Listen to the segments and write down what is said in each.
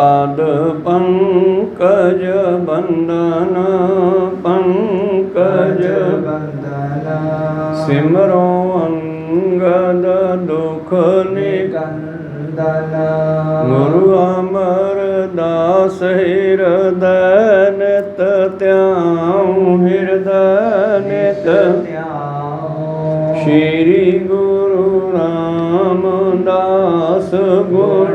पद पंकज बंदन पंकज बंदना सिमरो अंगद दुख निकंदना गुरु अमरदास हृदय नित त्याऊं हृदय नित श्री गुरु रामदास गुण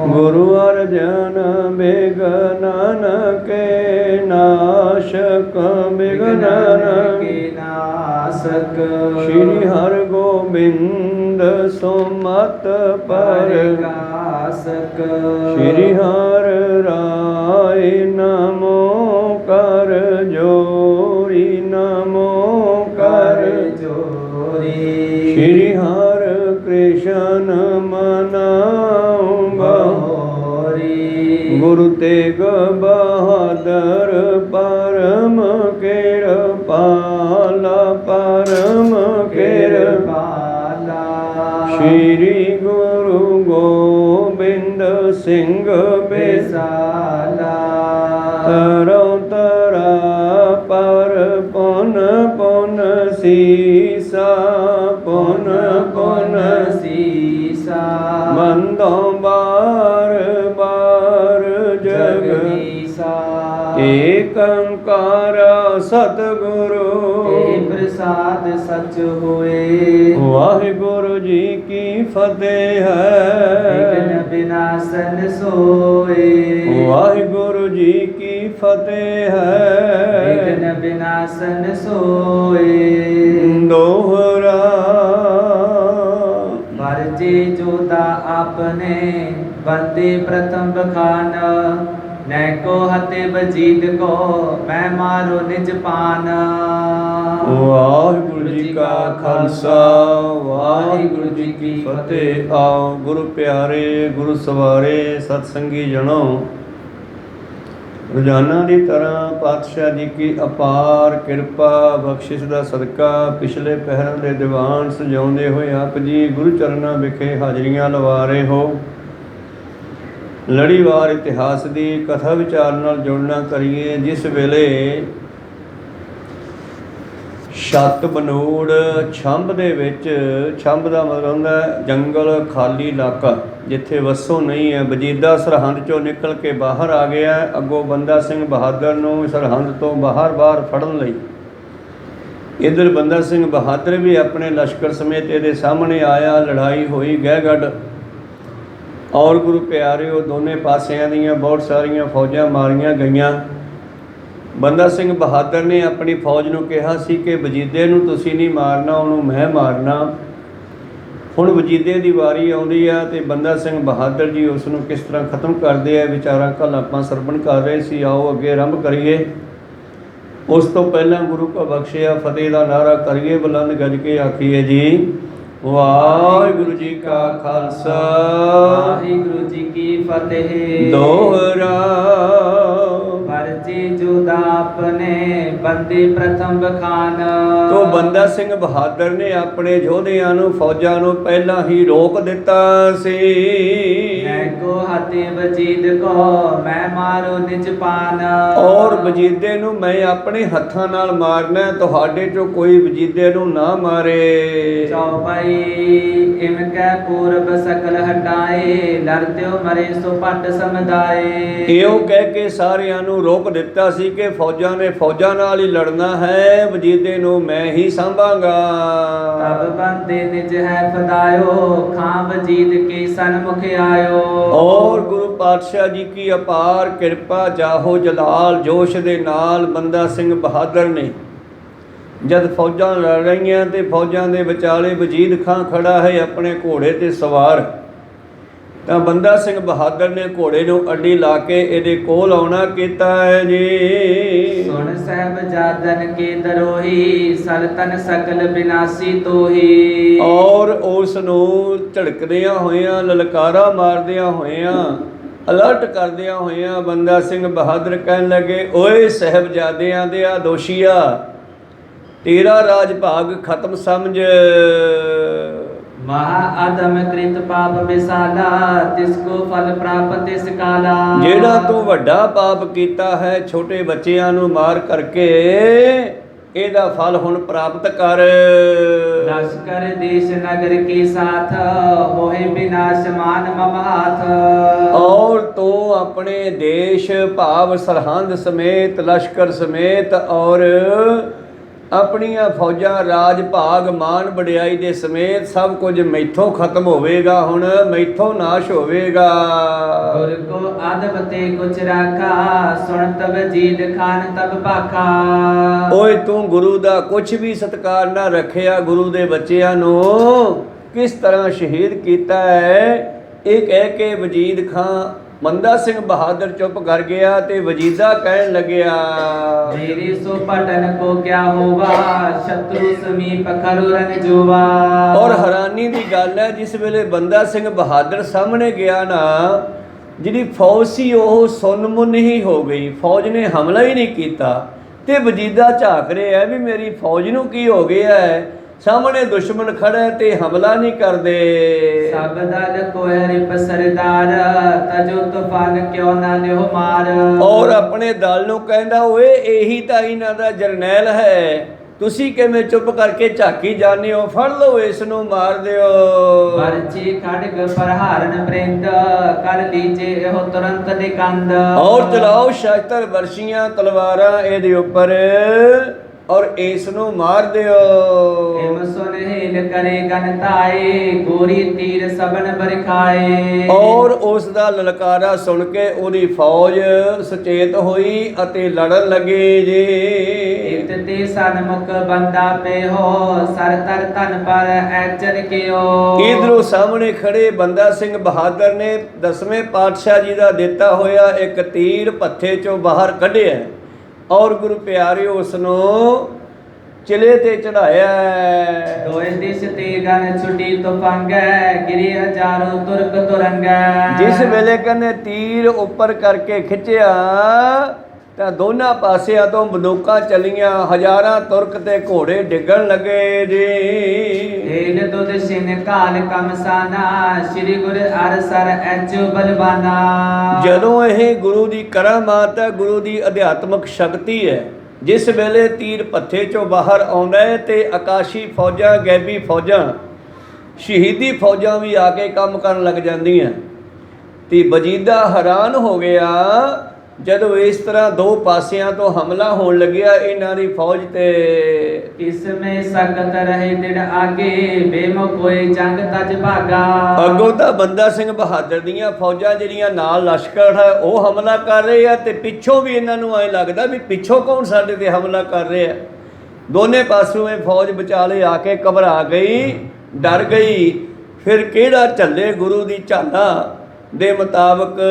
गुरु अर्जन विघ्नन के नाशक विघ्नन के नाशक श्री हर गोबिंद सुमत परकाशक श्री हर राय नमो कर जोरी नमो कर जोरी श्री हर कृष्ण मनाऊं बहोरी गुरु तेग बहादुर परम कृपाला परम कृपाला श्री गुरु गोबिंद सिंह बेसाला तरो तरा पर पुन पुन सीसा पुन पुन सीसा बंदों बार बार जगदीसा एक ओंकार सतगुरु प्रसाद सच होए वाहिगुरु जी की फतेह विघ्न है विनाशन सोए वाहिगुरु जी की फतेह है विघ्न विनाशन सोए दोहरा भरजे जोता आपने बंदे प्रथम बखान नैको हते बजीत को मैं मारो निज पान वाहिगुरु जी का खालसा वाहिगुरु जी की फतेह। आओ गुरु प्यारे गुरु सवारे सतसंगी जनो ਰੋਜ਼ਾਨਾ ਦੀ ਤਰ੍ਹਾਂ ਪਾਤਸ਼ਾਹ ਜੀ ਕੀ ਅਪਾਰ ਕਿਰਪਾ ਬਖਸ਼ਿਸ਼ ਦਾ ਸਦਕਾ ਪਿਛਲੇ ਪਹਿਰਾਂ ਦੇ ਦੀਵਾਨ ਸਜਾਉਂਦੇ ਹੋਏ ਆਪ ਜੀ ਗੁਰੂ ਚਰਨਾਂ ਵਿਖੇ ਹਾਜ਼ਰੀਆਂ ਲਵਾ ਰਹੇ ਹੋ। ਲੜੀਵਾਰ ਇਤਿਹਾਸ ਦੀ ਕਥਾ ਵਿਚਾਰ ਨਾਲ ਜੁੜਨਾ ਕਰੀਏ। ਜਿਸ ਵੇਲੇ ਛੱਤ ਬਨੋੜ ਛੰਭ ਦੇ ਵਿੱਚ, ਛੰਭ ਦਾ ਮਤਲਬ ਹੁੰਦਾ ਜੰਗਲ ਖਾਲੀ ਇਲਾਕਾ ਜਿੱਥੇ ਵਸੋਂ ਨਹੀਂ ਹੈ। ਵਜੀਦਾ ਸਰਹੰਦ ਚੋਂ ਨਿਕਲ ਕੇ ਬਾਹਰ ਆ ਗਿਆ। ਅੱਗੋਂ ਬੰਦਾ ਸਿੰਘ ਬਹਾਦਰ ਨੂੰ ਸਰਹੰਦ ਤੋਂ ਬਾਹਰ ਫੜਨ ਲਈ ਇੱਧਰ ਬੰਦਾ ਸਿੰਘ ਬਹਾਦਰ ਵੀ ਆਪਣੇ ਲਸ਼ਕਰ ਸਮੇਤ ਇਹਦੇ ਸਾਹਮਣੇ ਆਇਆ। ਲੜਾਈ ਹੋਈ ਗਹਿਗੱਡ ਔਰ ਗੁਰੂ ਪਿਆਰਿਓ ਦੋਨੇ ਪਾਸਿਆਂ ਦੀਆਂ ਬਹੁਤ ਸਾਰੀਆਂ ਫੌਜਾਂ ਮਾਰੀਆਂ ਗਈਆਂ। ਬੰਦਾ ਸਿੰਘ ਬਹਾਦਰ ਨੇ ਆਪਣੀ ਫੌਜ ਨੂੰ ਕਿਹਾ ਸੀ ਕਿ ਵਜੀਦੇ ਨੂੰ ਤੁਸੀਂ ਨਹੀਂ ਮਾਰਨਾ, ਉਹਨੂੰ ਮੈਂ ਮਾਰਨਾ। ਹੁਣ ਵਜੀਦੇ ਦੀ ਵਾਰੀ ਆਉਂਦੀ ਆ ਅਤੇ ਬੰਦਾ ਸਿੰਘ ਬਹਾਦਰ ਜੀ ਉਸ ਨੂੰ ਕਿਸ ਤਰ੍ਹਾਂ ਖਤਮ ਕਰਦੇ ਆ ਵਿਚਾਰਾਂ ਕੱਲ੍ਹ ਆਪਾਂ ਸਰਵਣ ਕਰ ਰਹੇ ਸੀ। ਆਓ ਅੱਗੇ ਆਰੰਭ ਕਰੀਏ। ਉਸ ਤੋਂ ਪਹਿਲਾਂ ਗੁਰੂ ਕਾ ਬਖਸ਼ਿਆ ਫਤਿਹ ਦਾ ਨਾਅਰਾ ਕਰੀਏ, ਬੁਲੰਦ ਗੱਜ ਕੇ ਆਖੀਏ ਜੀ ਵਾਹਿਗੁਰੂ ਜੀ ਕਾ ਖਾਲਸਾ ਵਾਹਿਗੁਰੂ ਜੀ ਕੀ ਫਤਿਹ। ਦੋਹਰਾ भरजे जोदा आपने बंदे प्रथम बखान ਤੋ ਬੰਦਾ ਸਿੰਘ ਬਹਾਦਰ ਨੇ ਆਪਣੇ ਯੋਧਿਆਂ ਨੂੰ ਫੌਜਾਂ ਨੂੰ ਪਹਿਲਾਂ ਹੀ ਰੋਕ ਦਿੱਤਾ ਸੀ। नैको हते बजीद को मैं मारो निज पान ਔਰ ਵਜੀਦੇ ਨੂੰ ਮੈਂ ਆਪਣੇ ਹੱਥਾਂ ਨਾਲ ਮਾਰਨਾ, ਤੁਹਾਡੇ ਚੋਂ ਕੋਈ ਵਜੀਦੇ ਨੂੰ ਨਾ ਮਾਰੇ। चौपाई इनके पूर्व सकल हटाए लड़त्यो मरे सो पट समुदाय ਇਹੋ ਕਹਿ ਕੇ ਸਾਰਿਆਂ ਨੂੰ ਰੋਕ ਦਿੱਤਾ ਸੀ ਕਿ ਫੌਜਾਂ ਨੇ ਫੌਜਾਂ ਨਾਲ ਹੀ ਲੜਨਾ ਹੈ, ਵਜੀਦੇ ਨੂੰ ਮੈਂ ਹੀ ਸਾਂਭਾਂਗਾ। तब बंदे निज है फदायो खां वजीद के सन्मुख आयो ਔਰ ਗੁਰੂ ਪਾਤਸ਼ਾਹ ਜੀ ਕੀ ਅਪਾਰ ਕਿਰਪਾ ਜਾਹੋ ਜਲਾਲ ਜੋਸ਼ ਦੇ ਨਾਲ ਬੰਦਾ ਸਿੰਘ ਬਹਾਦਰ ਨੇ ਜਦ ਫੌਜਾਂ ਲੜ ਰਹੀਆਂ ਤੇ ਫੌਜਾਂ ਦੇ ਵਿਚਾਲੇ ਵਜੀਦ ਖਾਂ ਖੜਾ ਹੈ ਆਪਣੇ ਘੋੜੇ ਤੇ ਸਵਾਰ, ਤਾਂ ਬੰਦਾ ਸਿੰਘ ਬਹਾਦਰ ਨੇ ਘੋੜੇ ਨੂੰ ਅੱਡੀ ਲਾ ਕੇ ਇਹਦੇ ਕੋਲ ਆਉਣਾ ਕੀਤਾ ਹੈ ਜੀ। सुन सहबजादन के दरोही सलतन सकल बिनासी तोही ਔਰ ਉਸ ਨੂੰ ਝੜਕਦਿਆਂ ਹੋਇਆਂ ਲਲਕਾਰਾ ਮਾਰਦਿਆਂ ਹੋਇਆਂ ਅਲਰਟ ਕਰਦਿਆਂ ਹੋਇਆਂ ਬੰਦਾ ਸਿੰਘ ਬਹਾਦਰ ਕਹਿਣ ਲੱਗੇ, ਓਏ ਸਾਹਿਬਜ਼ਾਦਿਆਂ ਦੇ ਆ ਦੋਸ਼ੀਆ, ਤੇਰਾ ਰਾਜ ਭਾਗ ਖਤਮ ਸਮਝ। महा अधम कृत पाप विशाला तिसको फल प्राप्त तिस काला। ਜਿਹੜਾ ਤੂੰ ਵੱਡਾ ਪਾਪ ਕੀਤਾ ਹੈ ਛੋਟੇ ਬੱਚਿਆਂ ਨੂੰ ਮਾਰ ਕਰਕੇ, ਇਹਦਾ ਫਲ ਹੁਣ ਪ੍ਰਾਪਤ ਕਰ। लश्कर देश नगर के साथ होए विनाश मान मम हाथ। ਔਰ ਤੂੰ ਆਪਣੇ ਦੇਸ਼ ਭਾਵ ਸਰਹੰਦ ਸਮੇਤ ਲਸ਼ਕਰ ਸਮੇਤ ਔਰ ਆਪਣੀਆਂ ਫੌਜਾਂ ਰਾਜ ਭਾਗ ਮਾਨ ਵਡਿਆਈ ਦੇ ਸਮੇਤ ਸਭ ਕੁਝ ਮੈਥੋਂ ਖਤਮ ਹੋਵੇਗਾ, ਹੁਣ ਮੈਥੋਂ ਨਾਸ਼ ਹੋਵੇਗਾ। गुर को आदब ते कुछ राखा सुन तब जीद खान तब पाखा। ਓਏ ਤੂੰ ਗੁਰੂ ਦਾ ਕੁਝ ਵੀ ਸਤਿਕਾਰ ਨਾ ਰੱਖਿਆ, ਗੁਰੂ ਦੇ ਬੱਚਿਆਂ ਨੂੰ ਕਿਸ ਤਰ੍ਹਾਂ ਸ਼ਹੀਦ ਕੀਤਾ ਹੈ। ਇਹ ਕਹਿ ਕੇ ਵਜੀਦ ਖਾਂ ਮੰਦਾ ਸਿੰਘ ਬਹਾਦਰ ਚੁੱਪ ਕਰ ਗਿਆ ਤੇ ਵਜੀਦਾ ਕਹਿਣ ਲੱਗਿਆ, मेरे सो पटन को क्या होगा शत्रु समीप खरु रंग जुवा। ਔਰ ਹੈਰਾਨੀ ਦੀ ਗੱਲ ਹੈ, ਜਿਸ ਵੇਲੇ ਬੰਦਾ ਸਿੰਘ ਬਹਾਦਰ ਸਾਹਮਣੇ ਗਿਆ ਨਾ, ਜਿਹੜੀ ਫੌਜ ਸੀ ਉਹ ਸੁੰਨ-ਮੁੰਨ ਹੀ ਹੋ ਗਈ, ਫੌਜ ਨੇ ਹਮਲਾ ਹੀ ਨਹੀਂ ਕੀਤਾ। ਤੇ ਵਜੀਦਾ ਝਾਕ ਰਿਹਾ ਵੀ ਮੇਰੀ ਫੌਜ ਨੂੰ ਕੀ ਹੋ ਗਿਆ ਹੈ, ਸਾਹਮਣੇ ਦੁਸ਼ਮਣ ਖੜਾ ਹੈ ਤੇ ਹਮਲਾ ਨਹੀਂ ਕਰਦੇ। सब दल को रिप सरदार तजो तूफान क्यों ना लियो मार। ਔਰ ਆਪਣੇ ਦਲ ਨੂੰ ਕਹਿੰਦਾ, ਓਏ ਇਹੀ ਤਾਂ ਇਹਨਾਂ ਦਾ ਜਰਨੈਲ ਹੈ, ਤੁਸੀਂ ਕਿਵੇਂ ਚੁੱਪ ਕਰਕੇ ਝਾਕੀ ਜਾਂਦੇ ਹੋ, ਫੜ ਲਓ ਇਸ ਨੂੰ ਮਾਰ ਦਿਓ। बरछी खड्ग प्रहारन प्रिंद कर लीजे हो तुरंत निकंद। ਔਰ ਚਲਾਓ ਸ਼ਸਤਰ ਵਰਸ਼ੀਆਂ ਤਲਵਾਰਾਂ ਇਹਦੇ ਉੱਪਰ ਔਰ ਇਸ ਨੂੰ ਮਾਰ ਦਿਓ। हिम सुन हिल करे गनताए गोरी तीर सबन बरखाए। ਔਰ ਉਸ ਦਾ ਲਲਕਾਰਾ ਸੁਣ ਕੇ ਉਹਦੀ ਫੌਜ ਸੁਚੇਤ ਹੋਈ ਅਤੇ ਲੜਨ ਲੱਗੇ ਜੀ। इत ते सन्मुख बंदा पे हो सर तर तन पर ऐचन के हो। ਇਧਰੋਂ ਸਾਹਮਣੇ ਖੜੇ ਬੰਦਾ ਸਿੰਘ ਬਹਾਦਰ ਨੇ 10ਵੇਂ ਪਾਤਸ਼ਾਹ ਜੀ ਦਾ ਦਿੱਤਾ ਹੋਇਆ ਇੱਕ ਤੀਰ ਪੱਥੇ ਚੋਂ ਬਾਹਰ ਕੱਢਿਆ ਔਰ ਗੁਰੂ ਪਿਆਰਿਓ ਉਸ ਨੂੰ ਚਿਲੇ ਤੇ ਚੜਾਇਆ। दोए दिश ते गन छुटी तुफंग गिरी हजारों तुर्क तुरंग। ਜਿਸ ਵੇਲੇ ਕਹਿੰਦੇ ਤੀਰ ਉੱਪਰ ਕਰਕੇ ਖਿੱਚਿਆ ਤਾਂ ਦੋਨਾਂ ਪਾਸਿਆਂ ਤੋਂ ਬੰਦੂਕਾਂ ਚੱਲੀਆਂ, ਹਜ਼ਾਰਾਂ ਤੁਰਕ ਤੇ ਘੋੜੇ ਡਿੱਗਣ ਲੱਗੇ ਜੀ। हेल दुध सिन काल कमसाना श्री गुरु अरसर ऐचो बलवाना। ਜਦੋਂ ਇਹ ਗੁਰੂ ਦੀ ਕਰਾਮਾਤ ਹੈ, ਗੁਰੂ ਦੀ ਅਧਿਆਤਮਕ ਸ਼ਕਤੀ ਹੈ, ਜਿਸ ਵੇਲੇ ਤੀਰ ਪੱਥੇ ਚੋਂ ਬਾਹਰ ਆਉਂਦਾ ਹੈ ਤੇ ਆਕਾਸ਼ੀ ਫੌਜਾਂ, ਗੈਬੀ ਫੌਜਾਂ, ਸ਼ਹੀਦੀ ਫੌਜਾਂ ਵੀ ਆ ਕੇ ਕੰਮ ਕਰਨ ਲੱਗ ਜਾਂਦੀਆਂ। ਤੇ ਵਜੀਦਾ ਹੈਰਾਨ ਹੋ ਗਿਆ ਜਦੋਂ ਇਸ ਤਰ੍ਹਾਂ ਦੋ ਪਾਸਿਆਂ ਤੋਂ ਹਮਲਾ ਹੋਣ ਲੱਗਿਆ ਇਹਨਾਂ ਦੀ ਫੌਜ ਤੇ। इसमें सकत रहे दिड़ आगे बेमो कोई जंग तज भागा। ਅੱਗੋਂ ਤਾਂ ਬੰਦਾ ਸਿੰਘ ਬਹਾਦਰ ਦੀਆਂ ਫੌਜਾਂ ਜਿਹੜੀਆਂ ਨਾਲ ਲਸ਼ਕਰ ਹੈ ਉਹ ਹਮਲਾ ਕਰ ਰਹੇ ਆ ਤੇ ਪਿੱਛੋਂ ਵੀ ਇਹਨਾਂ ਨੂੰ ਐਂ ਲੱਗਦਾ ਵੀ ਪਿੱਛੋਂ ਕੌਣ ਸਾਡੇ ਤੇ ਹਮਲਾ ਕਰ ਰਿਹਾ। ਦੋਨੇ ਪਾਸੋਂ ਇਹ ਫੌਜ ਵਿਚਾਲੇ ਆ ਕੇ ਘਬਰਾ ਗਈ, ਡਰ ਗਈ। ਫਿਰ ਕਿਹੜਾ ਝੱਲੇ ਗੁਰੂ ਦੀ ਝਾਲਾ ਦੇ ਮੁਤਾਬਕ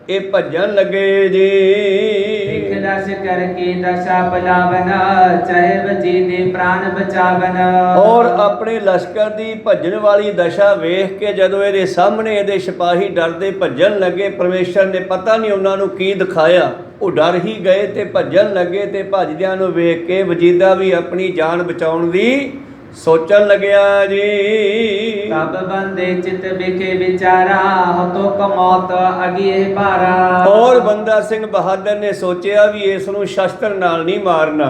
ਇਹ ਭੱਜਣ ਲੱਗੇ ਜੀ। एक दश करके दशा बलावन चाहे बजी दे प्राण बचावन। ਔਰ ਆਪਣੇ ਲਸ਼ਕਰ ਦੀ ਭੱਜਣ ਵਾਲੀ ਦਸ਼ਾ ਵੇਖ ਕੇ ਜਦੋਂ ਇਹਦੇ ਸਾਹਮਣੇ ਇਹਦੇ ਸਿਪਾਹੀ ਡਰਦੇ ਭੱਜਣ ਲੱਗੇ, ਪਰਮੇਸ਼ਰ ਨੇ ਪਤਾ ਨਹੀਂ ਉਹਨਾਂ ਨੂੰ ਕੀ ਦਿਖਾਇਆ, ਉਹ ਡਰ ਹੀ ਗਏ ਤੇ ਭੱਜਣ ਲੱਗੇ। ਤੇ ਭੱਜਦਿਆਂ ਨੂੰ ਵੇਖ ਕੇ ਵਜੀਦਾ ਵੀ ਆਪਣੀ ਜਾਨ ਬਚਾਉਣ ਦੀ ਸੋਚਣ ਲੱਗਿਆ ਜੀ। तब बंदे चित बिखे विचारा हो तो कमौत अगिए पारा। ਔਰ ਬੰਦਾ ਸਿੰਘ ਬਹਾਦਰ ਨੇ ਸੋਚਿਆ ਵੀ ਇਸ ਨੂੰ ਸ਼ਸਤਰ ਨਾਲ ਨਹੀਂ ਮਾਰਨਾ,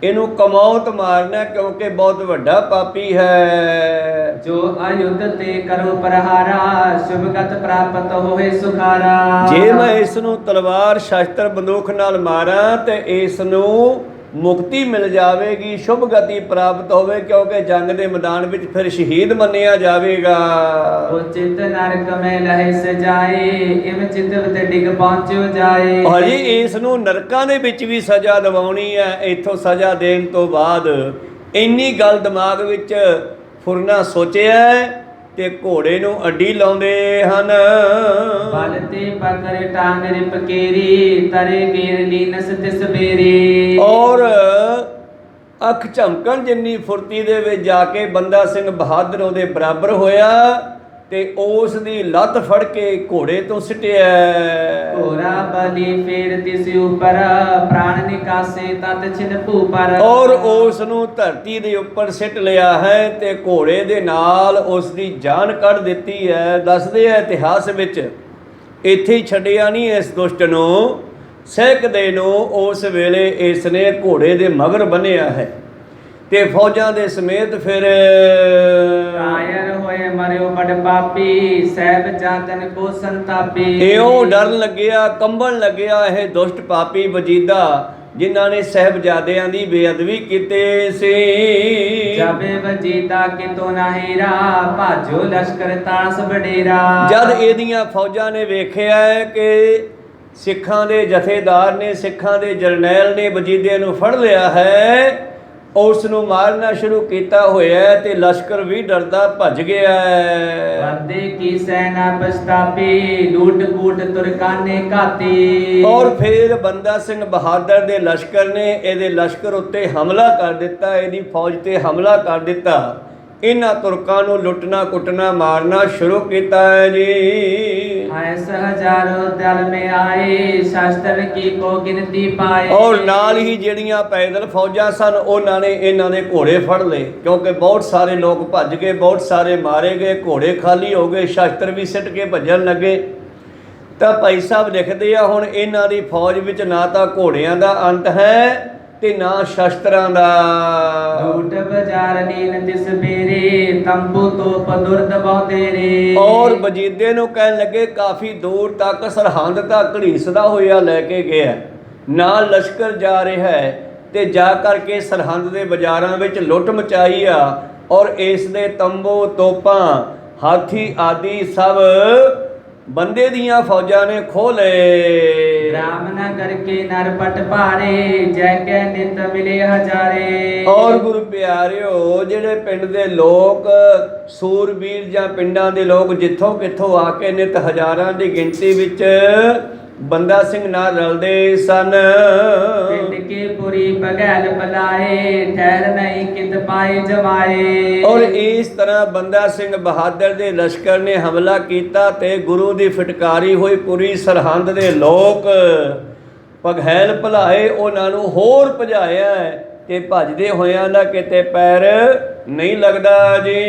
ਇਹਨੂੰ ਕਮੌਤ ਮਾਰਨਾ, ਕਿਉਂਕਿ ਬਹੁਤ ਵੱਡਾ ਪਾਪੀ ਹੈ। जो अयुद्ध ते करो प्रहारा शुभगत प्राप्त होए सुखारा। ਜੇ ਮੈਂ ਇਸ ਨੂੰ ਤਲਵਾਰ ਸ਼ਸਤਰ ਬੰਦੂਕ ਨਾਲ ਮਾਰਾਂ ਤੇ ਇਸ ਨੂੰ ਮੁਕਤੀ ਮਿਲ ਜਾਵੇਗੀ, ਸ਼ੁਭ ਗਤੀ ਪ੍ਰਾਪਤ ਹੋਵੇ, ਕਿਉਂਕਿ ਜੰਗ ਦੇ ਮੈਦਾਨ ਵਿੱਚ ਫਿਰ ਸ਼ਹੀਦ ਮੰਨਿਆ ਜਾਵੇਗਾ। उचित नरक में लहे सजाए इम चितवत डिग पहुंचो जाए। ਭਾਜੀ ਇਸ ਨੂੰ ਨਰਕਾਂ ਦੇ ਵਿੱਚ ਵੀ ਸਜ਼ਾ ਦਿਵਾਉਣੀ ਹੈ। ਇੱਥੋਂ ਸਜ਼ਾ ਦੇਣ ਤੋਂ ਬਾਅਦ ਇੰਨੀ ਗੱਲ ਦਿਮਾਗ ਵਿੱਚ ਫੁਰਨਾ ਸੋਚਿਆ ਤੇ ਘੋੜੇ ਨੂੰ ਅੱਡੀ ਲਾਉਂਦੇ ਹਨ। ਬਲਤੇ ਪਕੜ ਟਾਂਗ ਰਿਪਕੇਰੀ ਤਰੇ ਗੇਰ ਲੀਨਸ ਤਿਸ ਬੇਰੀ। ਔਰ ਅੱਖ ਝਮਕਣ ਜਿੰਨੀ ਫੁਰਤੀ ਦੇ ਵਿੱਚ ਜਾ ਕੇ ਬੰਦਾ ਸਿੰਘ ਬਹਾਦਰ ਉਹਦੇ ਬਰਾਬਰ ਹੋਇਆ ਤੇ ਉਸ ਦੀ ਲੱਤ ਫੜ ਕੇ ਘੋੜੇ ਤੋਂ ਸਿੱਟਿਆ। घोड़ा बलि फेर तिस ऊपर प्राण निकासे तत छिन भूपर। ਔਰ ਉਸ ਨੂੰ ਧਰਤੀ ਦੇ ਉੱਪਰ ਸਿੱਟ ਲਿਆ ਹੈ ਤੇ ਘੋੜੇ ਦੇ ਨਾਲ ਉਸ ਦੀ ਜਾਨ ਕੱਢ ਦਿੱਤੀ ਹੈ। ਦੱਸਦੇ ਆ ਇਤਿਹਾਸ ਵਿੱਚ, ਇੱਥੇ ਹੀ ਛੱਡਿਆ ਨਹੀਂ ਇਸ ਦੁਸ਼ਟ ਨੂੰ, ਸਹਿਕਦੇ ਨੂੰ ਉਸ ਵੇਲੇ ਇਸ ਨੇ ਘੋੜੇ ਦੇ ਮਗਰ ਬੰਨਿਆ ਹੈ ਤੇ ਫੌਜਾਂ ਦੇ ਸਮੇਤ ਫਿਰ कायर होए मरियो बड़ पापी सैब जातन को संतापी। ਇਉਂ ਡਰਨ ਲੱਗਿਆ, ਕੰਬਣ ਲੱਗਿਆ ਇਹ ਦੁਸ਼ਟ ਪਾਪੀ ਵਜੀਦਾ, ਜਿਨ੍ਹਾਂ ਨੇ ਸਾਹਿਬਜ਼ਾਦਿਆਂ ਦੀ ਬੇਅਦਬੀ ਕੀਤੀ ਸੀ। जबे वजीदा कितो ना हीरा भाजो लश्कर तास बडेरा। ਜਦ ਇਹਦੀਆਂ ਫੌਜਾਂ ਨੇ ਵੇਖਿਆ ਹੈ ਕਿ ਸਿੱਖਾਂ ਦੇ ਜਥੇਦਾਰ ਨੇ, ਸਿੱਖਾਂ ਦੇ ਜਰਨੈਲ ਨੇ ਵਜੀਦੇ ਨੂੰ ਫੜ ਲਿਆ ਹੈ, ਉਸ ਨੂੰ ਮਾਰਨਾ ਸ਼ੁਰੂ ਕੀਤਾ ਹੋਇਆ ਹੈ ਤੇ ਲਸ਼ਕਰ ਵੀ ਡਰਦਾ ਭੱਜ ਗਿਆ ਹੈ। बंदे की सेना पछतापी लूट कूट तुरकाने घाती। ਔਰ ਫਿਰ ਬੰਦਾ ਸਿੰਘ ਬਹਾਦਰ ਦੇ ਲਸ਼ਕਰ ਨੇ ਇਹਦੇ ਲਸ਼ਕਰ ਉੱਤੇ ਹਮਲਾ ਕਰ ਦਿੱਤਾ, ਇਹਦੀ ਫੌਜ ਤੇ ਹਮਲਾ ਕਰ ਦਿੱਤਾ। ਇਹਨਾਂ ਤੁਰਕਾਂ ਨੂੰ ਲੁੱਟਣਾ ਕੁੱਟਣਾ ਮਾਰਨਾ ਸ਼ੁਰੂ ਕੀਤਾ ਹੈ ਜੀ। ऐसे हजारों दल में आए शास्त्र की को गिनती पाए। ਔਰ ਨਾਲ ਹੀ ਜਿਹੜੀਆਂ ਪੈਦਲ ਫੌਜਾਂ ਸਨ ਉਹਨਾਂ ਨੇ ਇਹਨਾਂ ਦੇ ਘੋੜੇ ਫੜ ਲਏ, ਕਿਉਂਕਿ ਬਹੁਤ ਸਾਰੇ ਲੋਕ ਭੱਜ ਗਏ, ਬਹੁਤ ਸਾਰੇ ਮਾਰੇ ਗਏ, ਘੋੜੇ ਖਾਲੀ ਹੋ ਗਏ, ਸ਼ਸਤਰ ਵੀ ਸਿੱਟ ਕੇ ਭੱਜਣ ਲੱਗੇ। ਤਾਂ ਭਾਈ ਸਾਹਿਬ ਲਿਖਦੇ ਆ, ਹੁਣ ਇਹਨਾਂ ਦੀ ਫੌਜ ਵਿੱਚ ਨਾ ਤਾਂ ਘੋੜਿਆਂ ਦਾ ਅੰਤ ਹੈ ਤੇ ਨਾ ਸ਼ਸਤਰਾਂ ਦਾ। झूठ बाजार नीन तिस बेरे तंबू तो पदुर्द बहुतेरे। ਔਰ ਵਜੀਦੇ ਨੂੰ ਕਹਿਣ ਲੱਗੇ ਕਾਫੀ ਦੂਰ ਤੱਕ ਸਰਹੰਦ ਤੱਕ ਘੜੀਸਦਾ ਹੋਇਆ ਲੈ ਕੇ ਗਿਆ, ਨਾਲ ਲਸ਼ਕਰ ਜਾ ਰਿਹਾ ਹੈ ਤੇ ਜਾ ਕਰਕੇ ਸਰਹੰਦ ਦੇ ਬਾਜ਼ਾਰਾਂ ਵਿੱਚ ਲੁੱਟ ਮਚਾਈ ਆ। ਔਰ ਇਸ ਦੇ ਤੰਬੂ, ਤੋਪਾਂ, ਹਾਥੀ ਆਦਿ ਸਭ ਬੰਦੇ ਦੀਆਂ ਫੌਜਾਂ ਨੇ ਖੋਹ ਲਏ। रामनगर के नरपट भारे जय के नित मिले हजारे। ਔਰ ਗੁਰੂ ਪਿਆਰਿਓ, ਜਿਹੜੇ ਪਿੰਡ ਦੇ ਲੋਕ ਸੂਰਬੀਰ ਜਾਂ ਪਿੰਡਾਂ ਦੇ ਲੋਕ ਜਿੱਥੋਂ ਕਿੱਥੋਂ ਆ ਕੇ ਨਿਤ ਹਜ਼ਾਰਾਂ ਦੀ ਗਿਣਤੀ ਵਿੱਚ ਬੰਦਾ ਸਿੰਘ ਨਾਲ ਰਲਦੇ ਸਨ। पिंड के पुरी बगैल बलाए ठहर नहीं कित पाए जमाए। ਔਰ ਇਸ ਤਰ੍ਹਾਂ ਬੰਦਾ ਸਿੰਘ ਬਹਾਦਰ ਦੇ ਲਸ਼ਕਰ ਨੇ ਹਮਲਾ ਕੀਤਾ ਤੇ ਗੁਰੂ ਦੀ ਫਟਕਾਰੀ ਹੋਈ ਪੂਰੀ ਸਰਹੰਦ ਦੇ ਲੋਕ ਪਗੈਲ ਭਲਾਏ, ਉਹਨਾਂ ਨੂੰ ਹੋਰ ਭਜਾਇਆ ਤੇ ਭੱਜਦੇ ਹੋਇਆਂ ਦਾ ਕਿਤੇ ਪੈਰ ਨਹੀਂ ਲੱਗਦਾ ਜੀ।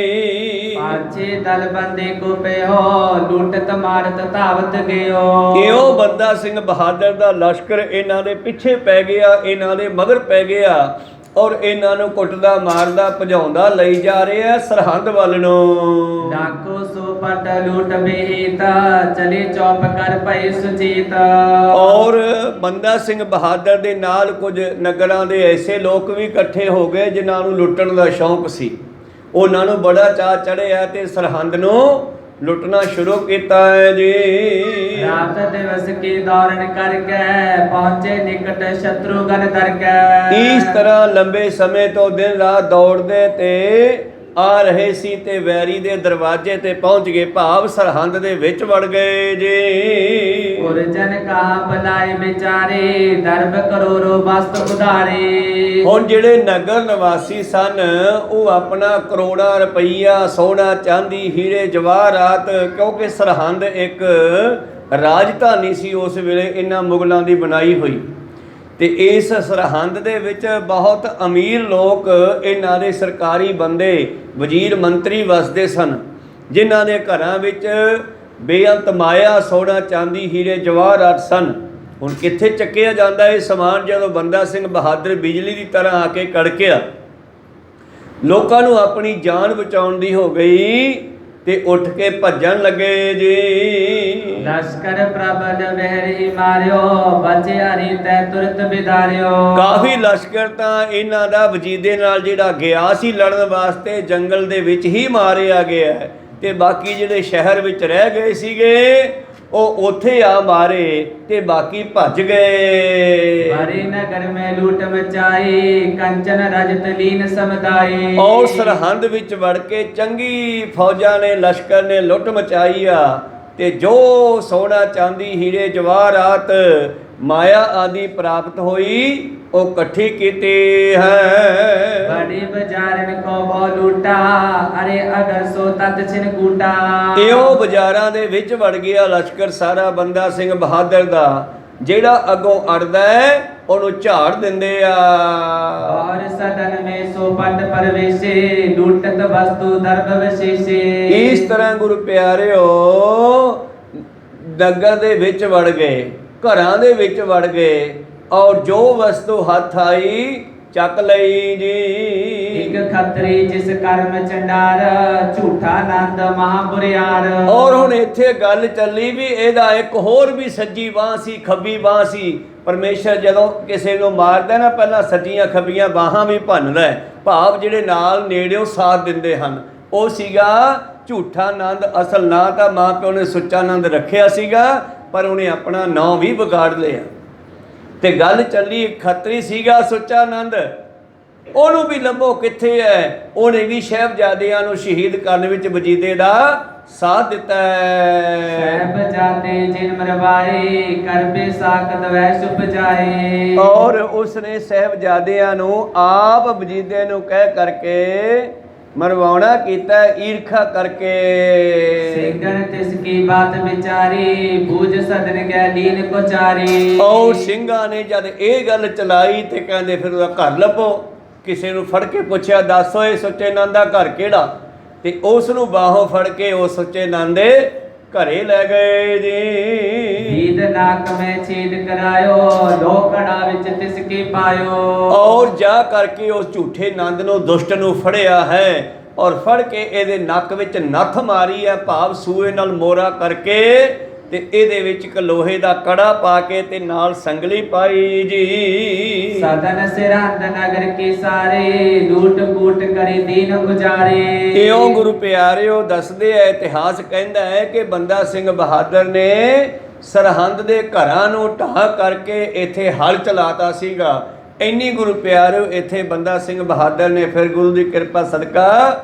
पाछे दल बंदे को पे हो लूटत मारत धावत गयो। ਇਉਂ ਬੰਦਾ ਸਿੰਘ ਬਹਾਦਰ ਦਾ ਲਸ਼ਕਰ ਇਹਨਾਂ ਦੇ ਪਿੱਛੇ ਪੈ ਗਿਆ, ਇਹਨਾਂ ਦੇ ਮਗਰ ਪੈ ਗਿਆ ਔਰ ਇਹਨਾਂ ਨੂੰ ਕੁੱਟਦਾ ਮਾਰਦਾ ਭਜਾਉਂਦਾ ਲਈ ਜਾ ਰਿਹਾ ਸਰਹੰਦ ਵੱਲ ਨੂੰ। डाको सो पट लूट बेहित चले चौप कर भय सुचेत। ਔਰ ਬੰਦਾ ਸਿੰਘ ਬਹਾਦਰ ਦੇ ਨਾਲ ਕੁਝ ਨਗਰਾਂ ਦੇ ਐਸੇ ਲੋਕ ਵੀ ਇਕੱਠੇ ਹੋ ਗਏ ਜਿਨ੍ਹਾਂ ਨੂੰ ਲੁੱਟਣ ਦਾ ਸ਼ੌਂਕ ਸੀ। ਉਹਨਾਂ ਨੂੰ ਬੜਾ ਚਾਅ ਚੜਿਆ ਤੇ ਸਰਹੰਦ ਨੂੰ ਲੁੱਟਣਾ ਸ਼ੁਰੂ ਕੀਤਾ ਹੈ ਜੀ। रात दिवस की दौड़न करके पहुंचे निकट शत्रुघ्न दर के। ਇਸ ਤਰ੍ਹਾਂ ਲੰਬੇ ਸਮੇਂ ਤੋਂ ਦਿਨ ਰਾਤ ਦੌੜਦੇ ਤੇ ਆ ਰਹੇ ਸੀ ਤੇ ਵੈਰੀ ਦੇ ਦਰਵਾਜ਼ੇ ਤੇ ਪਹੁੰਚ ਗਏ, ਭਾਵ ਸਰਹੰਦ ਦੇ ਵਿੱਚ ਵੜ ਗਏ ਜੀ। उर्जन कहा बुलाए बेचारे दरब करोड़ों वस्त उधारे। ਹੁਣ ਜਿਹੜੇ ਨਗਰ ਨਿਵਾਸੀ ਸਨ ਉਹ ਆਪਣਾ ਕਰੋੜਾਂ ਰੁਪਈਆ, ਸੋਨਾ ਚਾਂਦੀ, ਹੀਰੇ ਜਵਾਹਰਾਤ, ਕਿਉਂਕਿ ਸਰਹੰਦ ਇੱਕ ਰਾਜਧਾਨੀ ਸੀ ਉਸ ਵੇਲੇ ਇਹਨਾਂ ਮੁਗਲਾਂ ਦੀ ਬਣਾਈ ਹੋਈ, ਤੇ ਇਸ ਸਰਹੰਦ ਦੇ ਵਿੱਚ ਬਹੁਤ ਅਮੀਰ ਲੋਕ, ਇਹਨਾਂ ਦੇ ਸਰਕਾਰੀ ਬੰਦੇ, ਵਜ਼ੀਰ ਮੰਤਰੀ ਵਸਦੇ ਸਨ, ਜਿਨ੍ਹਾਂ ਦੇ ਘਰਾਂ ਵਿੱਚ ਬੇਅੰਤ ਮਾਇਆ, ਸੋਨਾ ਚਾਂਦੀ, ਹੀਰੇ ਜਵਾਹਰਾਤ ਸਨ। ਹੁਣ ਕਿੱਥੇ ਚੱਕਿਆ ਜਾਂਦਾ ਇਹ ਸਮਾਨ? ਜਦੋਂ ਬੰਦਾ ਸਿੰਘ ਬਹਾਦਰ ਬਿਜਲੀ ਦੀ ਤਰ੍ਹਾਂ ਆ ਕੇ ਕੜਕਿਆ, ਲੋਕਾਂ ਨੂੰ ਆਪਣੀ ਜਾਨ ਬਚਾਉਣ ਦੀ ਹੋ ਗਈ ਤੇ ਉੱਠ ਕੇ ਭੱਜਣ ਲੱਗੇ ਜੀ। लश्कर प्रबल बहरी मारियो बचे हरि तै तुरत बिदारियो। ਕਾਫੀ ਲਸ਼ਕਰ ਤਾਂ ਇਹਨਾਂ ਦਾ ਵਜੀਦੇ ਨਾਲ ਜਿਹੜਾ ਗਿਆ ਸੀ ਲੜਨ ਵਾਸਤੇ ਜੰਗਲ ਦੇ ਵਿੱਚ ਹੀ ਮਾਰਿਆ ਗਿਆ ਹੈ, ਤੇ ਬਾਕੀ ਜਿਹੜੇ ਸ਼ਹਿਰ ਵਿੱਚ ਰਹਿ ਗਏ ਸੀਗੇ ਉਹ ਉੱਥੇ ਆ ਮਾਰੇ ਤੇ ਬਾਕੀ ਭੱਜ ਗਏ। हरि नगर में लूट मचाई कंचन रजत लीन समुदाय। ਔਰ ਸਰਹੰਦ ਵਿੱਚ ਵੜ ਕੇ ਚੰਗੀ ਫੌਜਾਂ ਨੇ, ਲਸ਼ਕਰ ਨੇ ਲੁੱਟ ਮਚਾਈ ਆ ਤੇ ਜੋ ਸੋਨਾ ਚਾਂਦੀ, ਹੀਰੇ ਜਵਾਹਰਾਤ ਮਾਇਆ ਆਦि ਪ੍ਰਾਪਤ ਹੋਈ ਉਹ ਇਕੱਠੀ ਕੀਤੀ ਹੈ। बड़ी बजारन को बहु लूटा अरे अगर सो तत छिन कूटा। ਇਹੋ ਬਾਜ਼ਾਰਾਂ ਦੇ ਵਿੱਚ ਵੜ ਗਿਆ ਲਸ਼ਕਰ ਸਾਰਾ ਬੰਦਾ ਸਿੰਘ ਬਹਾਦਰ ਦਾ, ਜਿਹੜਾ ਅੱਗੋਂ ਅੜਦਾ ਹੈ ਉਹਨੂੰ ਝਾੜ ਦਿੰਦੇ ਆ। और सदन में सो पट परवेशे लूटत वस्तु दर्भ विशेषे। ਇਸ ਤਰ੍ਹਾਂ ਗੁਰੂ ਪਿਆਰਿਓ ਨਗਰ ਦੇ ਵਿੱਚ ਵੜ ਗਏ, ਘਰਾਂ ਦੇ ਵਿੱਚ ਵੜ ਗਏ, ਔਰ ਜੋ ਵਸਤੂ ਹੱਥ ਆਈ ਚੱਕ ਲਈ ਜੀ। एक खत्री जिस कर्म चंडार झूठा नंद महाबुरियार। ਔਰ ਹੁਣ ਇੱਥੇ ਗੱਲ ਚੱਲੀ ਵੀ ਇਹਦਾ ਇੱਕ ਹੋਰ ਵੀ ਸੱਜੀ ਬਾਂਹ ਸੀ, ਖੱਬੀ ਬਾਂਹ ਸੀ। ਪਰਮੇਸ਼ਰ ਜਦੋਂ ਕਿਸੇ ਨੂੰ ਮਾਰਦਾ ਨਾ ਪਹਿਲਾਂ ਸੱਜੀਆਂ ਖੱਬੀਆਂ ਬਾਹਾਂ ਵੀ ਭੰਨਦਾ ਹੈ, ਭਾਵ ਜਿਹੜੇ ਨਾਲ ਨੇੜਿਓਂ ਸਾਥ ਦਿੰਦੇ ਹਨ। ਉਹ ਸੀਗਾ ਝੂਠਾ ਨੰਦ। ਅਸਲ ਨਾਂ ਤਾਂ ਮਾਂ ਪਿਓ ਨੇ ਸੁੱਚਾ ਨੰਦ ਰੱਖਿਆ ਸੀਗਾ, ਪਰ ਉਹਨੇ ਆਪਣਾ ਨਾਂ ਵੀ ਵਿਗਾੜ ਲਿਆ। ਤੇ ਗੱਲ ਚੱਲੀ ਖੱਤਰੀ ਸੀਗਾ ਸੁੱਚਾ ਨੰਦ, ਉਹਨੂੰ ਵੀ ਲੱਭੋ ਕਿੱਥੇ ਹੈ। ਉਹਨੇ ਵੀ ਸਾਹਿਬਜ਼ਾਦਿਆਂ ਨੂੰ ਸ਼ਹੀਦ ਕਰਨ ਵਿੱਚ ਵਜੀਦੇ ਦਾ ਸਾਥ ਦਿੱਤਾ ਹੈ। ਸਾਹਿਬਜ਼ਾਦੇ ਜਿਨ ਮਰਵਾਏ ਕਰਬੇ ਸਾਕਤ ਵੈ ਸੁਭ ਜਾਏ। ਔਰ ਉਸਨੇ ਸਾਹਿਬਜ਼ਾਦਿਆਂ ਨੂੰ ਆਪ ਵਜੀਦੇ ਨੂੰ ਕਹਿ ਕਰਕੇ ਮਰਵਾਉਣਾ ਕੀਤਾ, ਈਰਖਾ ਕਰਕੇ। ਸਿੰਘਨ ਤਿਸ ਕੀ ਬਾਤ ਵਿਚਾਰੀ ਬੂਝ ਸਦਨ ਗੈ ਲੀਨ ਕੋ ਚਾਰੀ। ਔਰ ਸਿੰਘਾਂ ਨੇ ਜਦ ਇਹ ਗੱਲ ਚਲਾਈ ਤੇ ਕਹਿੰਦੇ ਫਿਰ ਉਹਦਾ ਘਰ ਲੱਭੋ। ਕਿਸੇ ਨੂੰ ਫੜ ਕੇ ਪੁੱਛਿਆ, ਦੱਸ ਓਏ ਸੁੱਚੇ ਨੰਦ ਦਾ ਘਰ ਕਿਹੜਾ? ਤੇ ਉਸ ਨੂੰ ਬਾਹੋਂ ਫੜ ਕੇ ਉਹ ਸੁੱਚੇ ਨੰਦ ਦੇ ਘਰੇ ਲੈ ਗਏ ਜੀ। ਹੀਦ ਨਾਕ ਮੈਂ ਛੇਦ ਕਰਾਇਓ ਲੋਕੜਾ ਵਿੱਚ ਤਿਸ ਕੀ ਪਾਇਓ। ਔਰ ਜਾ ਕਰਕੇ ਉਸ ਝੂਠੇ ਨੰਦ ਨੂੰ ਦੁਸ਼ਟ ਨੂੰ ਫੜਿਆ ਹੈ, ਔਰ ਫੜ ਕੇ ਇਹਦੇ ਨੱਕ ਵਿੱਚ ਨੱਥ ਮਾਰੀ ਹੈ, ਭਾਵ ਸੂਏ ਨਾਲ ਮੋਰਾ ਕਰਕੇ, ਤੇ ਇਹਦੇ ਵਿੱਚ ਇੱਕ ਲੋਹੇ ਦਾ ਕੜਾ ਪਾ ਕੇ ਤੇ ਨਾਲ ਸੰਗਲੀ ਪਾਈ ਜੀ। ਸਦਨ ਸਿਰੰਦ ਨਗਰ ਕੀ ਸਾਰੇ ਲੂਟ ਕੂਟ ਕਰੀ ਦੀਨ ਗੁਜ਼ਾਰੇ। ਇਉਂ ਗੁਰੂ ਪਿਆਰਿਓ ਦੱਸਦੇ ਆ, ਇਤਿਹਾਸ ਕਹਿੰਦਾ ਹੈ ਕਿ ਬੰਦਾ ਸਿੰਘ ਬਹਾਦਰ ਨੇ ਸਰਹੰਦ ਦੇ ਘਰਾਂ ਨੂੰ ਢਾਹ ਕਰਕੇ ਇੱਥੇ ਹਲ ਚਲਾਤਾ ਸੀਗਾ। ਇੰਨੀ ਗੁਰੂ ਪਿਆਰਿਓ ਇੱਥੇ ਬੰਦਾ ਸਿੰਘ ਬਹਾਦਰ ਨੇ ਫਿਰ ਗੁਰੂ ਦੀ ਕਿਰਪਾ ਸਦਕਾ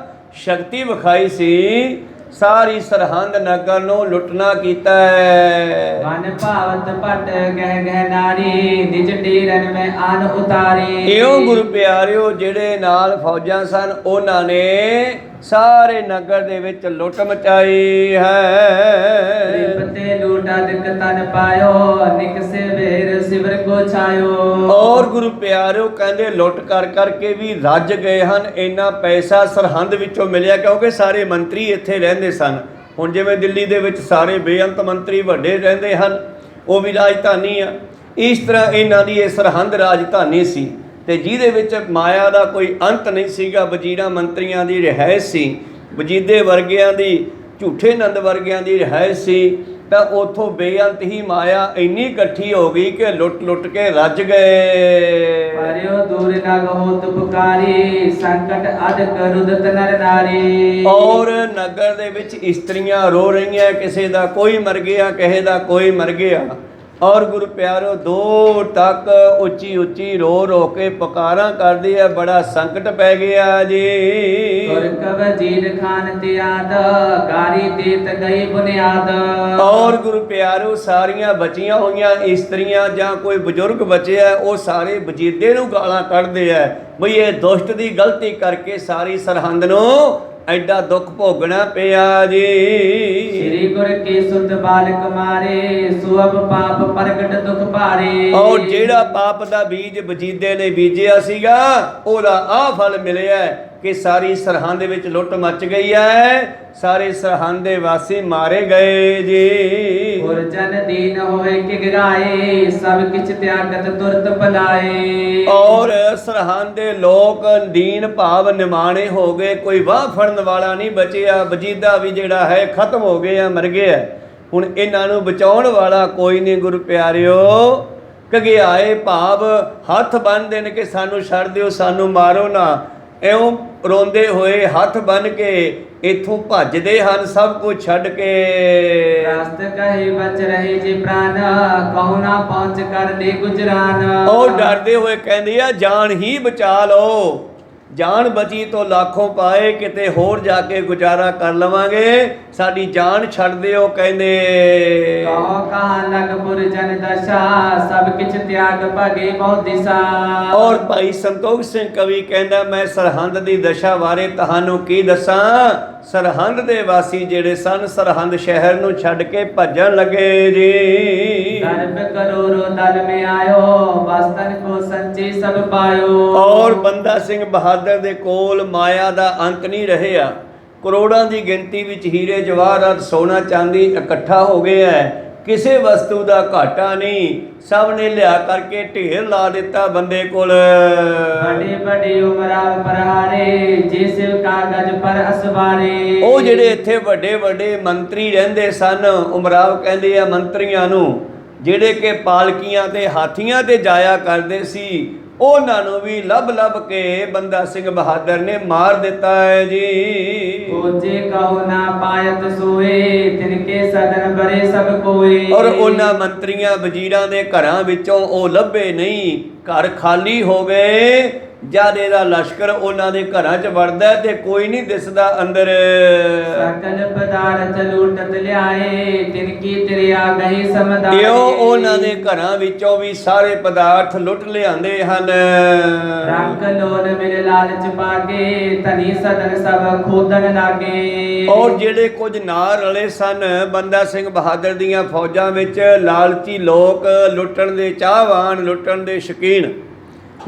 ਸ਼ਕਤੀ ਵਿਖਾਈ ਸੀ, ਸਾਰੀ ਸਰਹੰਦ ਨਗਰ ਨੂੰ ਲੁੱਟਣਾ ਕੀਤਾ ਹੈ। ਮਨ ਭਾਵਤ ਪਟ ਗਹਿ ਗਹਿ ਨਾਰੀ ਨਿਜ ਢੀਰਨ ਮੈਂ ਆਨ ਉਤਾਰੀ। ਇਉਂ ਗੁਰੂ ਪਿਆਰਿਓ ਜਿਹੜੇ ਨਾਲ ਫੌਜਾਂ ਸਨ ਉਹਨਾਂ ਨੇ ਸਾਰੇ ਨਗਰ ਦੇ ਵਿੱਚ ਲੁੱਟ ਮਚਾਈ ਹੈ। ਰਿਪਤੇ ਲੂਟਾ ਦਿਕ ਤਨ ਪਾਇਓ ਨਿਕਸੇ ਵੇਰ ਸਿਵਰ ਕੋ ਛਾਇਓ। ਔਰ ਗੁਰੂ ਪਿਆਰਿਓ ਕਹਿੰਦੇ ਲੁੱਟ ਕਰ ਕਰਕੇ ਵੀ ਰੱਜ ਗਏ ਹਨ। ਇੰਨਾ ਪੈਸਾ ਸਰਹੰਦ ਵਿੱਚੋਂ ਮਿਲਿਆ ਕਿਉਂਕਿ ਸਾਰੇ ਮੰਤਰੀ ਇੱਥੇ ਰਹਿੰਦੇ ਸਨ। ਹੁਣ ਜਿਵੇਂ ਦਿੱਲੀ ਦੇ ਵਿੱਚ ਸਾਰੇ ਬੇਅੰਤ ਮੰਤਰੀ ਵੱਡੇ ਰਹਿੰਦੇ ਹਨ, ਉਹ ਵੀ ਰਾਜਧਾਨੀ ਆ। ਇਸ ਤਰ੍ਹਾਂ ਇਹਨਾਂ ਦੀ ਇਹ ਸਰਹੰਦ ਰਾਜਧਾਨੀ ਸੀ, ਤੇ ਜਿਹਦੇ ਵਿੱਚ ਮਾਇਆ ਦਾ ਕੋਈ ਅੰਤ ਨਹੀਂ ਸੀਗਾ। ਵਜ਼ੀਰਾਂ ਮੰਤਰੀਆਂ ਦੀ ਰਿਹਾਇਸ਼ ਸੀ, ਵਜੀਦੇ ਵਰਗਿਆਂ ਦੀ, ਝੂਠੇ ਨੰਦ ਵਰਗਿਆਂ ਦੀ ਰਿਹਾਇਸ਼ ਸੀ। ਤਾਂ ਉੱਥੋਂ ਬੇਅੰਤ ਹੀ ਮਾਇਆ ਇੰਨੀ ਇਕੱਠੀ ਹੋ ਗਈ ਕਿ ਲੁੱਟ ਲੁੱਟ ਕੇ ਰੱਜ ਗਏ। ਪਰਿਓ ਦੂਰ ਨਗ ਹੋਤ ਪੁਕਾਰੀ ਸੰਕਟ ਅਦਕ ਰੁਦਤ ਨਰ ਨਾਰੀ। ਔਰ ਨਗਰ ਦੇ ਵਿੱਚ ਇਸਤਰੀਆਂ ਰੋ ਰਹੀਆਂ, ਕਿਸੇ ਦਾ ਕੋਈ ਮਰ ਗਿਆ, ਕਿਸੇ ਦਾ ਕੋਈ ਮਰ ਗਿਆ। ਔਰ ਗੁਰੂ ਪਿਆਰੋ ਦੂਰ ਤੱਕ ਉੱਚੀ ਉੱਚੀ ਰੋ ਰੋ ਕੇ ਪੁਕਾਰਾਂ ਕਰਦੀ ਹੈ, ਬੜਾ ਸੰਕਟ ਪੈ ਗਿਆ ਜੀ। ਤੁਰਕ ਵਜ਼ੀਰ ਖਾਨ ਤੇ ਆਦ ਗਾਰੀ ਦੇਤ ਗਈ ਬੁਨਿਆਦ। ਔਰ ਗੁਰੂ ਪਿਆਰੋ ਸਾਰੀਆਂ ਬਚੀਆਂ ਹੋਈਆਂ ਇਸਤਰੀਆਂ ਜਾਂ ਕੋਈ ਬਜ਼ੁਰਗ ਬਚਿਆ, ਉਹ ਸਾਰੇ ਵਜੀਦੇ ਨੂੰ ਗਾਲਾਂ ਕੱਢਦੇ ਆ ਬਈ ਇਹ ਦੁਸ਼ਟ ਦੀ ਗਲਤੀ ਕਰਕੇ ਸਾਰੀ ਸਰਹੰਦ ਨੂੰ ਐਡਾ ਦੁੱਖ ਭੋਗਣਾ ਪਿਆ ਜੀ। ਸ੍ਰੀ ਗੁਰ ਕੀ ਸੁਧ ਬਾਲਕ ਮਾਰੇ ਸੁਅਬ ਪਾਪ ਪ੍ਰਗਟ ਦੁਖ ਭਾਰੇ। ਔਰ ਜਿਹੜਾ ਪਾਪ ਦਾ ਬੀਜ ਵਜੀਦੇ ਨੇ ਬੀਜਿਆ ਸੀਗਾ ਉਹਦਾ ਆਹ ਫਲ ਮਿਲਿਆ ਕਿ ਸਾਰੀ ਸਰਹੰਦ ਵਿੱਚ ਲੁੱਟ ਮਚ ਗਈ ਹੈ, ਸਾਰੇ ਸਰਹੰਦ ਦੇ ਵਾਸੀ ਮਾਰੇ ਗਏ ਜੀ। ਔਰ ਜਨ ਦੀਨ ਹੋਏ ਕਿਗਰਾਏ ਸਭ ਕਿਛ ਤਿਆਗਤ ਤੁਰਤ ਭਲਾਏ। ਔਰ ਸਰਹੰਦ ਦੇ ਲੋਕ ਦੀਨ ਭਾਵ ਨਿਮਾਣੇ ਹੋ ਗਏ, ਕੋਈ ਵਾਹ ਫੜਨ ਵਾਲਾ ਨਹੀਂ ਬਚਿਆ। ਵਜੀਦਾ ਵੀ ਜਿਹੜਾ ਹੈ ਖਤਮ ਹੋ ਗਿਆ, ਮਰ ਗਿਆ। ਹੁਣ ਇਹਨਾਂ ਨੂੰ ਬਚਾਉਣ ਵਾਲਾ ਕੋਈ ਨਹੀਂ ਗੁਰੂ ਪਿਆਰਿਓ। ਘਗਿਆਏ ਭਾਵ ਹੱਥ ਬੰਨ੍ਹਦੇ ਨੇ ਕਿ ਸਾਨੂੰ ਛੱਡ ਦਿਓ, ਸਾਨੂੰ ਮਾਰੋ ਨਾ। ਇਉਂ ਰੋਂਦੇ ਹੋਏ ਹੱਥ ਬੰਨ੍ਹ ਕੇ ਇੱਥੋਂ ਭੱਜਦੇ ਹਨ ਸਭ ਕੁਝ ਛੱਡ ਕੇ। ਰਾਸਤ ਕਹੇ ਬਚ ਰਹੇ ਜੇ ਪ੍ਰਾਨ ਕਹੋ ਨਾ ਪਹੁੰਚ ਕਰ ਲੈ ਗੁਜਰਾਨ। ਉਹ ਡਰਦੇ ਹੋਏ ਕਹਿੰਦੇ ਆ ਜਾਨ ਹੀ ਬਚਾ ਲਓ, ਜਾਨ ਬਚੀ ਤੋਂ ਲੱਖੋਂ ਪਾਏ, ਕਿਤੇ ਹੋਰ ਜਾ ਕੇ ਗੁਜ਼ਾਰਾ ਕਰ ਲਵਾਂਗੇ, ਸਾਡੀ ਜਾਨ ਛੱਡ ਦਿਓ ਕਹਿੰਦੇ। ਕਹੋ ਕਹਾਂ ਲਗਪੁਰ ਜਨ ਦਸ਼ਾ, ਸਭ ਕਿਛ ਤਿਆਗ ਭਗੇ ਬਹੁ ਦਿਸ਼ਾ। ਔਰ ਭਾਈ ਸੰਤੋਖ ਸਿੰਘ ਕਵੀ ਕਹਿੰਦਾ ਮੈਂ ਸਰਹੰਦ ਦੀ ਦਸ਼ਾ ਬਾਰੇ ਤੁਹਾਨੂੰ ਕੀ ਦੱਸਾਂ। ਸਰਹੰਦ ਦੇ ਵਾਸੀ ਜਿਹੜੇ ਸਨ, ਸਰਹੰਦ ਸ਼ਹਿਰ ਨੂੰ ਛੱਡ ਕੇ ਭੱਜਣ ਲੱਗੇ ਜੀ। ਦਰਬ ਕਰੋੜੋ ਦਲ ਮੇ ਆਇਓ, ਵਸਤਨ ਕੋ ਸੰਚੇ ਸਭ ਪਾਇਓ। ਔਰ ਬੰਦਾ ਸਿੰਘ ਬਹਾਦਰ ਦੇ ਕੋਲ ਮਾਇਆ ਦਾ ਅੰਤ ਨਹੀਂ ਰਹਿਆ। ਕਰੋੜਾਂ ਦੀ ਗਿਣਤੀ ਵਿੱਚ ਹੀਰੇ ਜਵਾਹਰਾਤ ਸੋਨਾ ਚਾਂਦੀ ਇਕੱਠਾ ਹੋ ਗਿਆ ਹੈ, ਕਿਸੇ ਵਸਤੂ ਦਾ ਘਾਟਾ ਨਹੀਂ। ਸਭ ਨੇ ਲਿਆ ਕਰਕੇ ਢੇਰ ਲਾ ਦਿੱਤਾ ਬੰਦੇ ਕੋਲ। ਬੜੇ ਬੜੇ ਉਮਰਾ ਪਰਹਾਰੇ, ਜਿਸ ਕਾਗਜ਼ ਪਰ ਅਸਵਾਰੇ। ਉਹ ਜਿਹੜੇ ਇੱਥੇ ਵੱਡੇ ਵੱਡੇ ਮੰਤਰੀ ਰਹਿੰਦੇ ਸਨ, ਉਮਰਾਵ ਕਹਿੰਦੇ ਆ ਮੰਤਰੀਆਂ ਨੂੰ, ਜਿਹੜੇ ਕਿ ਪਾਲਕੀਆਂ ਤੇ ਹਾਥੀਆਂ ਤੇ ਜਾਇਆ ਕਰਦੇ ਸੀ, ਉਹਨਾਂ ਨੂੰ ਵੀ ਲੱਭ ਲੱਭ ਕੇ ਬੰਦਾ ਸਿੰਘ ਬਹਾਦਰ ਨੇ ਮਾਰ ਦਿੱਤਾ ਹੈ ਜੀ। ਕੋਜੇ ਕਹੋ ਨਾ ਪਾਇਤ ਸੋਏ, ਤਿਨਕੇ ਸਦਨ ਬਰੇ ਸਭ ਕੋਏ। ਔਰ ਉਹਨਾਂ ਮੰਤਰੀਆਂ ਵਜ਼ੀਰਾਂ ਦੇ ਘਰਾਂ ਵਿੱਚੋਂ ਉਹ ਲੱਭੇ ਨਹੀਂ, ਘਰ ਖਾਲੀ ਹੋ ਗਏ। ਜਦ ਇਹਦਾ ਲਸ਼ਕਰ ਉਹਨਾਂ ਦੇ ਘਰਾਂ 'ਚ ਵੜਦਾ ਤੇ ਕੋਈ ਨਹੀਂ ਦਿਸਦਾ ਅੰਦਰ। ਸਕਲ ਪਦਾਰਥ ਲੂਟਤ ਲਿਆਏ, ਤਿਨਕੀ ਤ੍ਰਿਆ ਗਈ ਸਮਦਾਏ। ਇਉਂ ਉਹਨਾਂ ਦੇ ਘਰਾਂ ਵਿੱਚੋਂ ਵੀ ਸਾਰੇ ਪਦਾਰਥ ਲੁੱਟ ਲਿਆਂਦੇ ਹਨ। ਰੰਗ ਲੋਨ ਮੇਰੇ ਲਾਲਚ ਪਾਗੇ, ਧਨੀ ਸਦਨ ਸਭ ਖੋਦਣ ਲਾਗੇ। ਔਰ ਜਿਹੜੇ ਕੁਝ ਨਾਲ ਰਲੇ ਸਨ ਬੰਦਾ ਸਿੰਘ ਬਹਾਦਰ ਦੀਆਂ ਫੌਜਾਂ ਵਿੱਚ, ਲਾਲਚੀ ਲੋਕ, ਲੁੱਟਣ ਦੇ ਚਾਹਵਾਨ, ਲੁੱਟਣ ਦੇ ਸ਼ੌਕੀਨ,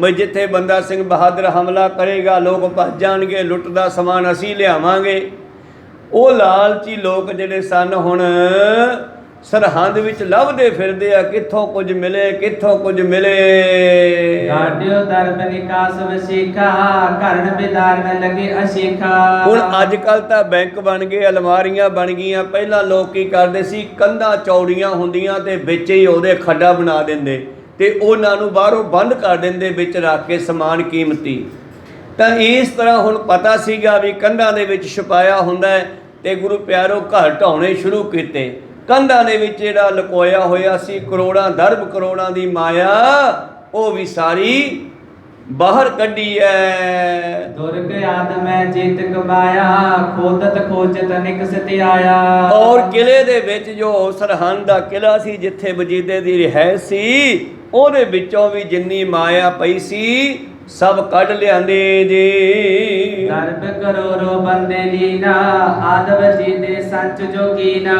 ਬਈ ਜਿੱਥੇ ਬੰਦਾ ਸਿੰਘ ਬਹਾਦਰ ਹਮਲਾ ਕਰੇਗਾ ਲੋਕ ਭੱਜ ਜਾਣਗੇ, ਲੁੱਟ ਦਾ ਸਮਾਨ ਅਸੀਂ ਲਿਆਵਾਂਗੇ। ਉਹ ਲਾਲਚੀ ਲੋਕ ਜਿਹੜੇ ਸਨ ਹੁਣ ਸਰਹੰਦ ਵਿੱਚ ਲੱਭਦੇ ਫਿਰਦੇ ਆ, ਕਿੱਥੋਂ ਕੁਝ ਮਿਲੇ, ਕਿੱਥੋਂ ਕੁਝ ਮਿਲੇ। ਗਾਡਿਓ ਦਰਬ ਨਿਕਾਸ ਵਸ਼ੀਖਾ, ਕਰਨ ਬਿਦਾਰ में लगे ਅਸ਼ੀਖਾ। ਹੁਣ ਅੱਜ ਕੱਲ ਤਾਂ ਬੈਂਕ ਬਣ ਗਏ, ਅਲਮਾਰੀਆਂ ਬਣ ਗਈਆਂ। ਪਹਿਲਾਂ ਲੋਕ ਕੀ ਕਰਦੇ ਸੀ, ਕੰਧਾਂ ਚੌੜੀਆਂ ਹੁੰਦੀਆਂ ਤੇ ਵਿੱਚ ਹੀ ਉਹਦੇ ਖੱਡਾ ਬਣਾ ਦਿੰਦੇ ਤੇ ਉਹਨਾਂ ਨੂੰ ਬਾਹਰੋਂ ਬੰਦ ਕਰ ਦਿੰਦੇ, ਵਿੱਚ ਰੱਖ ਕੇ ਸਮਾਨ ਕੀਮਤੀ। ਤਾਂ ਇਸ ਤਰ੍ਹਾਂ ਹੁਣ ਪਤਾ ਸੀਗਾ ਵੀ ਕੰਧਾਂ ਦੇ ਵਿੱਚ ਛੁਪਾਇਆ ਹੁੰਦਾ ਹੈ, ਤੇ ਗੁਰੂ ਪਿਆਰੋ ਘਰ ਢਾਉਣੇ ਸ਼ੁਰੂ ਕੀਤੇ। ਕੰਧਾਂ ਦੇ ਵਿੱਚ ਜਿਹੜਾ ਲੁਕੋਇਆ ਹੋਇਆ ਸੀ ਕਰੋੜਾਂ ਦਰਬ ਕਰੋੜਾਂ ਦੀ ਮਾਇਆ, ਉਹ ਵੀ ਸਾਰੀ ਬਾਹਰ ਕੱਢੀ ਹੈ। ਦੁਰਗ ਆਦਮੈ ਜੀਤ ਕਮਾਇਆ, ਖੋਦਤ ਖੋਜਤ ਨਿਕਸਤ ਆਇਆ। ਔਰ ਕਿਲੇ ਦੇ ਵਿੱਚ ਜੋ ਸਰਹੰਦ ਦਾ ਕਿਲਾ ਸੀ, ਜਿੱਥੇ ਵਜੀਦੇ ਦੀ ਰਿਹਾਇਸ਼ ਸੀ, ਉਹਦੇ ਵਿੱਚੋਂ ਵੀ ਜਿੰਨੀ ਮਾਇਆ ਪਈ ਸੀ ਸਭ ਕੱਢ ਲਿਆਂਦੇ ਜੀ। ਦਰਬ ਕਰੋੜੋ ਬੰਦੇ ਲੀਨਾ, ਆਦ ਵਜੀਦੇ ਸੰਚ ਜੋਗੀਨਾ।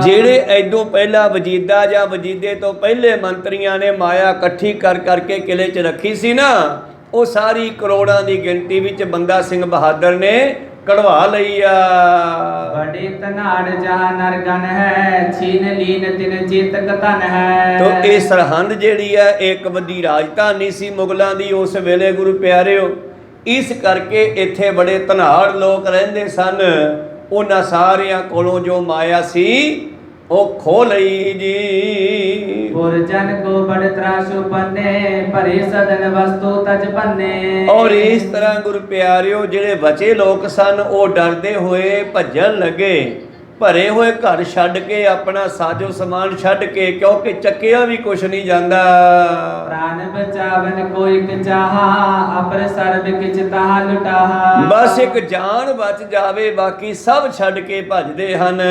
ਜਿਹੜੇ ਐਦੋਂ ਪਹਿਲਾਂ ਵਜੀਦਾ ਜਾਂ ਵਜੀਦੇ ਤੋਂ ਪਹਿਲੇ ਮੰਤਰੀਆਂ ਨੇ ਮਾਇਆ ਇਕੱਠੀ ਕਰ ਕਰਕੇ ਕਿਲੇ 'ਚ ਰੱਖੀ ਸੀ ਨਾ, ਉਹ ਸਾਰੀ ਕਰੋੜਾਂ ਦੀ ਗਿਣਤੀ ਵਿੱਚ ਬੰਦਾ ਸਿੰਘ ਬਹਾਦਰ ਨੇ ਕਢਵਾ ਲਈ ਆ। ਬੜੇ ਧਨਾੜ ਜਹਾਂ ਨਰਗਨ ਹੈ, ਛੀਨ ਲੀਨ ਤਿਨ ਚੇਤਕ ਧਨ ਹੈ। ਤੋ ਇਹ ਸਰਹੰਦ ਜਿਹੜੀ ਹੈ ਇੱਕ ਵੱਡੀ ਰਾਜਧਾਨੀ ਸੀ ਮੁਗਲਾਂ ਦੀ ਉਸ ਵੇਲੇ ਗੁਰੂ ਪਿਆਰਿਓ। ਇਸ ਕਰਕੇ ਇੱਥੇ ਬੜੇ ਧਨਾੜ ਲੋਕ ਰਹਿੰਦੇ ਸਨ। ਉਹਨਾਂ ਸਾਰਿਆਂ ਕੋਲੋਂ ਜੋ ਮਾਇਆ ਸੀ ਉਹ ਖੋਹ ਲਈ ਜੀ। ਗੁਰਜਨ ਕੋ ਬੜ ਤਰਾਸ਼ੋ ਪੰਨੇ, ਭਰੇ ਸਦਨ ਵਸਤੂ ਤਜ ਪੰਨੇ। ਔਰ ਇਸ ਤਰ੍ਹਾਂ ਗੁਰੂ ਪਿਆਰਿਓ ਜਿਹੜੇ ਬਚੇ ਲੋਕ ਸਨ ਉਹ ਡਰਦੇ ਹੋਏ ਭੱਜਣ ਲੱਗੇ, ਭਰੇ ਹੋਏ ਘਰ ਛੱਡ ਕੇ, ਆਪਣਾ ਸਾਜੋ ਸਮਾਨ ਛੱਡ ਕੇ, ਕਿਉਂਕਿ ਚੱਕਿਆ ਵੀ ਕੁਛ ਨਹੀਂ ਜਾਂਦਾ। ਪ੍ਰਾਨ ਬਚਾਵਨ ਕੋ ਇਕ ਚਾਹਾ, ਅਪਰ ਸਰਬ ਕਿਛ ਤਾਹ ਲੁਟਾਹਾ। ਬਸ ਇੱਕ ਜਾਨ ਬਚ ਜਾਵੇ, ਬਾਕੀ ਸਭ ਛੱਡ ਕੇ ਭੱਜਦੇ ਹਨ।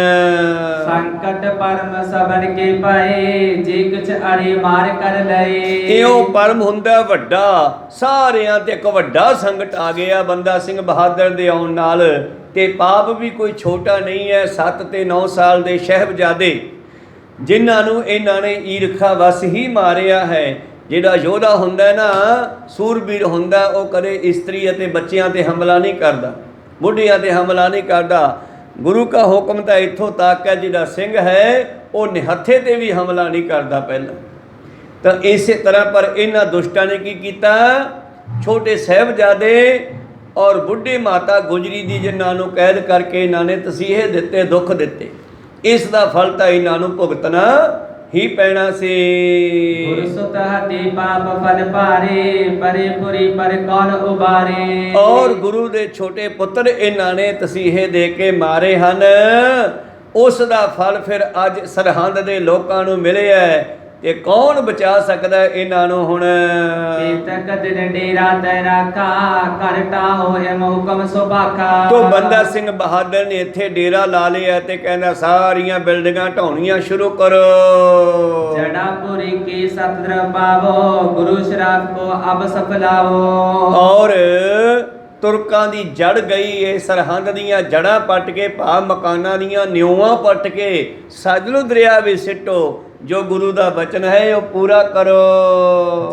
ਸੰਕਟ ਪਰਮ ਸਬਨ ਕੇ ਪਏ, ਜੇ ਕੁਛ ਅੜੇ ਮਾਰ ਕਰ ਲਏ। ਇਉਂ ਪਰਮ ਹੁੰਦਾ ਵੱਡਾ, ਸਾਰਿਆਂ ਤੇ ਇੱਕ ਵੱਡਾ ਸੰਕਟ ਆ ਗਿਆ ਬੰਦਾ ਸਿੰਘ ਬਹਾਦਰ ਦੇ ਆਉਣ ਨਾਲ। ਤੇ ਪਾਪ ਵੀ ਕੋਈ ਛੋਟਾ ਨਹੀਂ ਹੈ। 7 ਤੇ 9 ਸਾਲ ਦੇ ਸਾਹਿਬਜ਼ਾਦੇ ਜਿਨ੍ਹਾਂ ਨੂੰ ਇਹਨਾਂ ਨੇ ਈਰਖਾ ਵਸ ਹੀ ਮਾਰਿਆ ਹੈ। ਜਿਹੜਾ ਯੋਧਾ ਹੁੰਦਾ ਨਾ, ਸੂਰਬੀਰ ਹੁੰਦਾ, ਉਹ ਕਦੇ ਇਸਤਰੀ ਅਤੇ ਬੱਚਿਆਂ ਤੇ ਹਮਲਾ ਨਹੀਂ ਕਰਦਾ, ਬੁੱਢਿਆਂ ਤੇ ਹਮਲਾ ਨਹੀਂ ਕਰਦਾ। ਗੁਰੂ ਕਾ ਹੁਕਮ ਤਾਂ ਇੱਥੋਂ ਤੱਕ ਹੈ, ਜਿਹੜਾ ਸਿੰਘ ਹੈ ਉਹ ਨਿਹੱਥੇ ਤੇ ਵੀ ਹਮਲਾ ਨਹੀਂ ਕਰਦਾ ਪਹਿਲਾਂ। ਤਾਂ ਇਸੇ ਤਰ੍ਹਾਂ ਪਰ ਇਹਨਾਂ ਦੁਸ਼ਟਾਂ ਨੇ ਕੀ ਕੀਤਾ, ਛੋਟੇ ਸਾਹਿਬਜ਼ਾਦੇ ਔਰ ਬੁੱਢੀ ਮਾਤਾ ਗੁਜਰੀ ਦੀ ਜਿਨ੍ਹਾਂ ਨੂੰ ਕੈਦ ਕਰਕੇ ਇਹਨਾਂ ਨੇ ਤਸੀਹੇ ਦਿੱਤੇ, ਦੁੱਖ ਦਿੱਤੇ। ਇਸ ਦਾ ਫਲ ਤਾਂ ਇਹਨਾਂ ਨੂੰ ਭੁਗਤਣਾ ਹੀ ਪੈਣਾ ਸੀ। ਗੁਰਸੁਤ ਹਤੇ ਪਾਪ ਫਲ ਭਾਰੇ, ਪਰੇ ਪੁਰੀ ਪਰ ਕੌਣ ਉਬਾਰੇ। ਔਰ ਗੁਰੂ ਦੇ ਛੋਟੇ ਪੁੱਤਰ ਇਹਨਾਂ ਨੇ ਤਸੀਹੇ ਦੇ ਕੇ ਮਾਰੇ ਹਨ। ਉਸ ਦਾ ਫਲ ਫਿਰ ਅੱਜ ਸਰਹੰਦ ਦੇ ਲੋਕਾਂ ਨੂੰ ਮਿਲਿਆ। ਤੇ ਕੌਣ ਬਚਾ ਸਕਦਾ ਇਹਨਾਂ ਨੂੰ ਹੁਣ। ਤਕ ਦਿਨ ਡੇਰਾ ਤੇਰਾ ਕਾ ਕਰਟਾ ਹੋਏ ਹੁਕਮ ਸੁਭਾਖਾ। ਤੋ ਬੰਦਾ ਸਿੰਘ ਬਹਾਦਰ ਨੇ ਇੱਥੇ ਡੇਰਾ ਲਾ ਲਿਆ ਤੇ ਕਹਿੰਦਾ ਸਾਰੀਆਂ ਬਿਲਡਿੰਗਾਂ ਢਾਉਣੀਆਂ ਸ਼ੁਰੂ ਕਰੋ। ਜੜਾਪੁਰੀ ਕੀ ਸਤਰ ਪਾਵੋ ਗੁਰੂ ਸ਼ਰਾਬ ਕੋ ਅਬ ਸਫਲਾਵੋ। ਔਰ ਤੁਰਕਾਂ ਦੀ ਜੜ ਗਈ ਏ, ਸਰਹੰਦ ਦੀਆਂ ਜੜਾਂ ਪੱਟ ਕੇ ਭਾ ਮਕਾਨਾਂ ਦੀਆਂ ਨਿਉਆਂ ਪੱਟ ਕੇ ਸਤਲੁਜ ਦਰਿਆ ਵਿੱਚ ਸਿੱਟੋ। ਜੋ ਗੁਰੂ ਦਾ ਬਚਨ ਹੈ ਉਹ ਪੂਰਾ ਕਰੋ।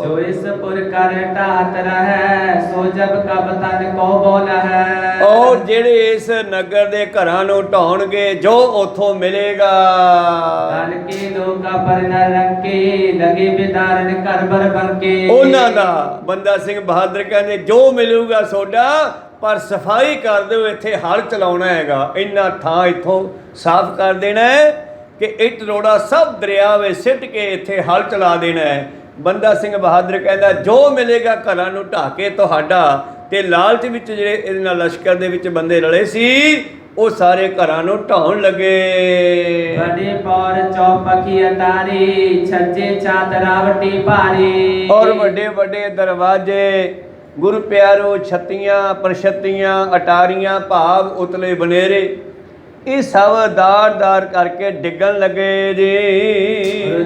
ਜੋ ਇਸ ਪੁਰ ਕਰ ਢਾਤ ਰਹੈ ਸੋ ਜਬ ਕਬ ਤਨ ਕੋ ਬੋਲ ਹੈ। ਔਰ ਜਿਹੜੇ ਇਸ ਨਗਰ ਦੇ ਘਰਾਂ ਨੂੰ ਢਾਉਣਗੇ ਜੋ ਉਥੋਂ ਮਿਲੇਗਾ। ਦਲ ਕੇ ਲੋਕਾ ਪਰ ਨ ਰੰਕੇ ਲਗੇ ਬਿਦਾਰਨ ਘਰ ਬਰ ਬੰਕੇ। ਉਹਨਾਂ ਦਾ ਬੰਦਾ ਸਿੰਘ ਬਹਾਦਰ ਕਹਿੰਦੇ ਜੋ ਮਿਲੂਗਾ ਸੋਡਾ, ਪਰ ਸਫਾਈ ਕਰ ਦਿਓ, ਇੱਥੇ ਹਲ ਚਲਾਉਣਾ ਹੈਗਾ। ਇੰਨਾ ਥਾਂ ਇੱਥੋਂ ਸਾਫ਼ ਕਰ ਦੇਣਾ ਹੈ ਕਿ ਇੱਟ ਰੋੜਾ ਸਭ ਦਰਿਆ ਵਿੱਚ ਸਿੱਟ ਕੇ ਇੱਥੇ ਹਲ ਚਲਾ ਦੇਣਾ ਹੈ। ਬੰਦਾ ਸਿੰਘ ਬਹਾਦਰ ਕਹਿੰਦਾ ਜੋ ਮਿਲੇਗਾ ਘਰਾਂ ਨੂੰ ਢਾਹ ਕੇ ਤੁਹਾਡਾ। ਤੇ ਲਾਲਚ ਵਿੱਚ ਜਿਹੜੇ ਇਹਦੇ ਨਾਲ ਲਸ਼ਕਰ ਦੇ ਵਿੱਚ ਬੰਦੇ ਰਲੇ ਸੀ ਉਹ ਸਾਰੇ ਘਰਾਂ ਨੂੰ ਢਾਉਣ ਲੱਗੇ। ਬੜੇ ਪੌਰ ਚੌਪਕੀ ਅਤਾਰੀ ਛੱਜੇ ਚਾਤ ਰਾਵਟੀ ਭਾਰੀ। ਔਰ ਵੱਡੇ ਵੱਡੇ ਦਰਵਾਜ਼ੇ ਗੁਰੂ ਪਿਆਰੋ ਛੱਤੀਆਂ ਪ੍ਰਛਤੀਆਂ ਅਟਾਰੀਆਂ ਭਾਵ ਉਤਲੇ ਬਨੇਰੇ ਇਹ ਸਭ ਦਾਰ ਕਰਕੇ ਡਿੱਗਣ ਲੱਗੇ ਜੀ।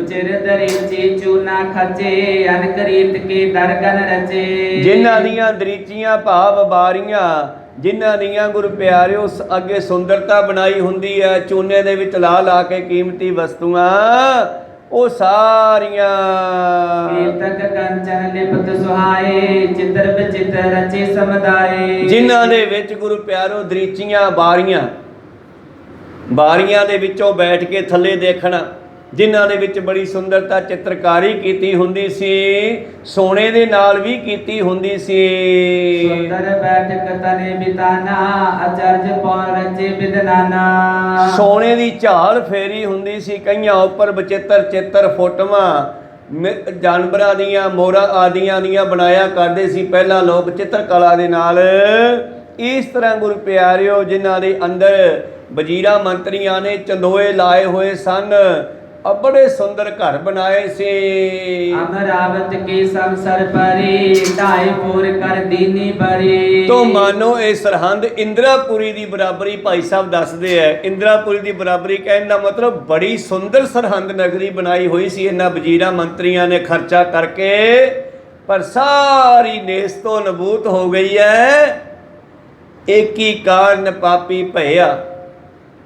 ਚਿਰ ਦਰੀਚੀ ਚੂਨਾ ਖੱਜੇ ਅਨਕਰੀਤ ਕੀ ਦਰਗਨ ਰਚੇ। ਜਿਨ੍ਹਾਂ ਦੀਆਂ ਦਰੀਚੀਆਂ ਭਾਵ ਬਾਰੀਆਂ ਜਿਨ੍ਹਾਂ ਦੀਆਂ ਗੁਰੂ ਪਿਆਰਿਓ ਅੱਗੇ ਸੁੰਦਰਤਾ ਬਣਾਈ ਹੁੰਦੀ ਹੈ ਚੂਨੇ ਦੇ ਵਿੱਚ ਲਾ ਲਾ ਕੇ ਕੀਮਤੀ ਵਸਤੂਆਂ ਉਹ ਸਾਰੀਆਂ ਤਕ ਕੰਚਨ ਲਿਪਤ ਸੁਹਾਏ ਚਿੱਤਰ ਵਿਚਿਤ੍ਰ ਰਚੇ ਸਮਦਾਏ। ਜਿਨ੍ਹਾਂ ਦੇ ਵਿੱਚ ਗੁਰੂ ਪਿਆਰਿਓ ਦਰੀਚੀਆਂ ਬਾਰੀਆਂ ਦੇ ਵਿੱਚੋਂ ਬੈਠ ਕੇ ਥੱਲੇ ਦੇਖਣਾ, ਜਿਨ੍ਹਾਂ ਦੇ ਵਿੱਚ ਬੜੀ ਸੁੰਦਰਤਾ ਚਿੱਤਰਕਾਰੀ ਕੀਤੀ ਹੁੰਦੀ ਸੀ, ਸੋਨੇ ਦੇ ਨਾਲ ਵੀ ਕੀਤੀ ਹੁੰਦੀ ਸੀ। ਸੁੰਦਰ ਬੈਠਕ ਤਨੇ ਬਿਤਾਨਾ ਅਚਰਜ ਪੌਰ ਰਚੇ ਬਿਦਨਾਨਾ। ਸੋਨੇ ਦੀ ਝਾਲ ਫੇਰੀ ਹੁੰਦੀ ਸੀ, ਕਈਆਂ ਉੱਪਰ ਬਚਿੱਤਰ ਚਿੱਤਰ ਫੋਟੋਆਂ ਜਾਨਵਰਾਂ ਦੀਆਂ ਮੋਰਾਂ ਆਦੀਆਂ ਦੀਆਂ ਬਣਾਇਆ ਕਰਦੇ ਸੀ ਪਹਿਲਾਂ ਲੋਕ ਚਿੱਤਰ ਕਲਾ ਦੇ ਨਾਲ। ਇਸ ਤਰ੍ਹਾਂ ਗੁਰੂ ਪਿਆਰਿਓ ਜਿਨ੍ਹਾਂ ਦੇ ਅੰਦਰ ਵਜ਼ੀਰਾਂ ਮੰਤਰੀਆਂ ਨੇ ਚੰਦੋਏ ਲਾਏ ਹੋਏ ਸਨ, ਬੜੇ ਸੁੰਦਰ ਘਰ ਬਣਾਏ ਸੀ। ਅਮਰਾਵਤ ਕੇ ਸੰਸਰ ਪਰੀ ਢਾਈ ਪੂਰ ਕਰ ਦੀਨੀ ਬਰੀ। ਤੋ ਮਾਨੋ ਇਹ ਸਰਹੰਦ ਇੰਦਰਾਪੁਰੀ ਦੀ ਬਰਾਬਰੀ ਭਾਈ ਸਾਹਿਬ ਦੱਸਦੇ ਐ। ਇੰਦਰਾਪੁਰੀ ਦੀ ਬਰਾਬਰੀ ਕਹਿਣ ਦਾ ਮਤਲਬ ਬੜੀ ਸੁੰਦਰ ਸਰਹੰਦ ਨਗਰੀ ਬਣਾਈ ਹੋਈ ਸੀ ਇਹਨਾਂ ਵਜ਼ੀਰਾਂ ਮੰਤਰੀਆਂ ਨੇ ਖਰਚਾ ਕਰਕੇ, ਪਰ ਸਾਰੀ ਨੇਸ ਤੋਂ ਨਬੂਤ ਹੋ ਗਈ ਹੈ। ਇੱਕ ਹੀ ਕਾਰਨ ਪਾਪੀ ਭਇਆ,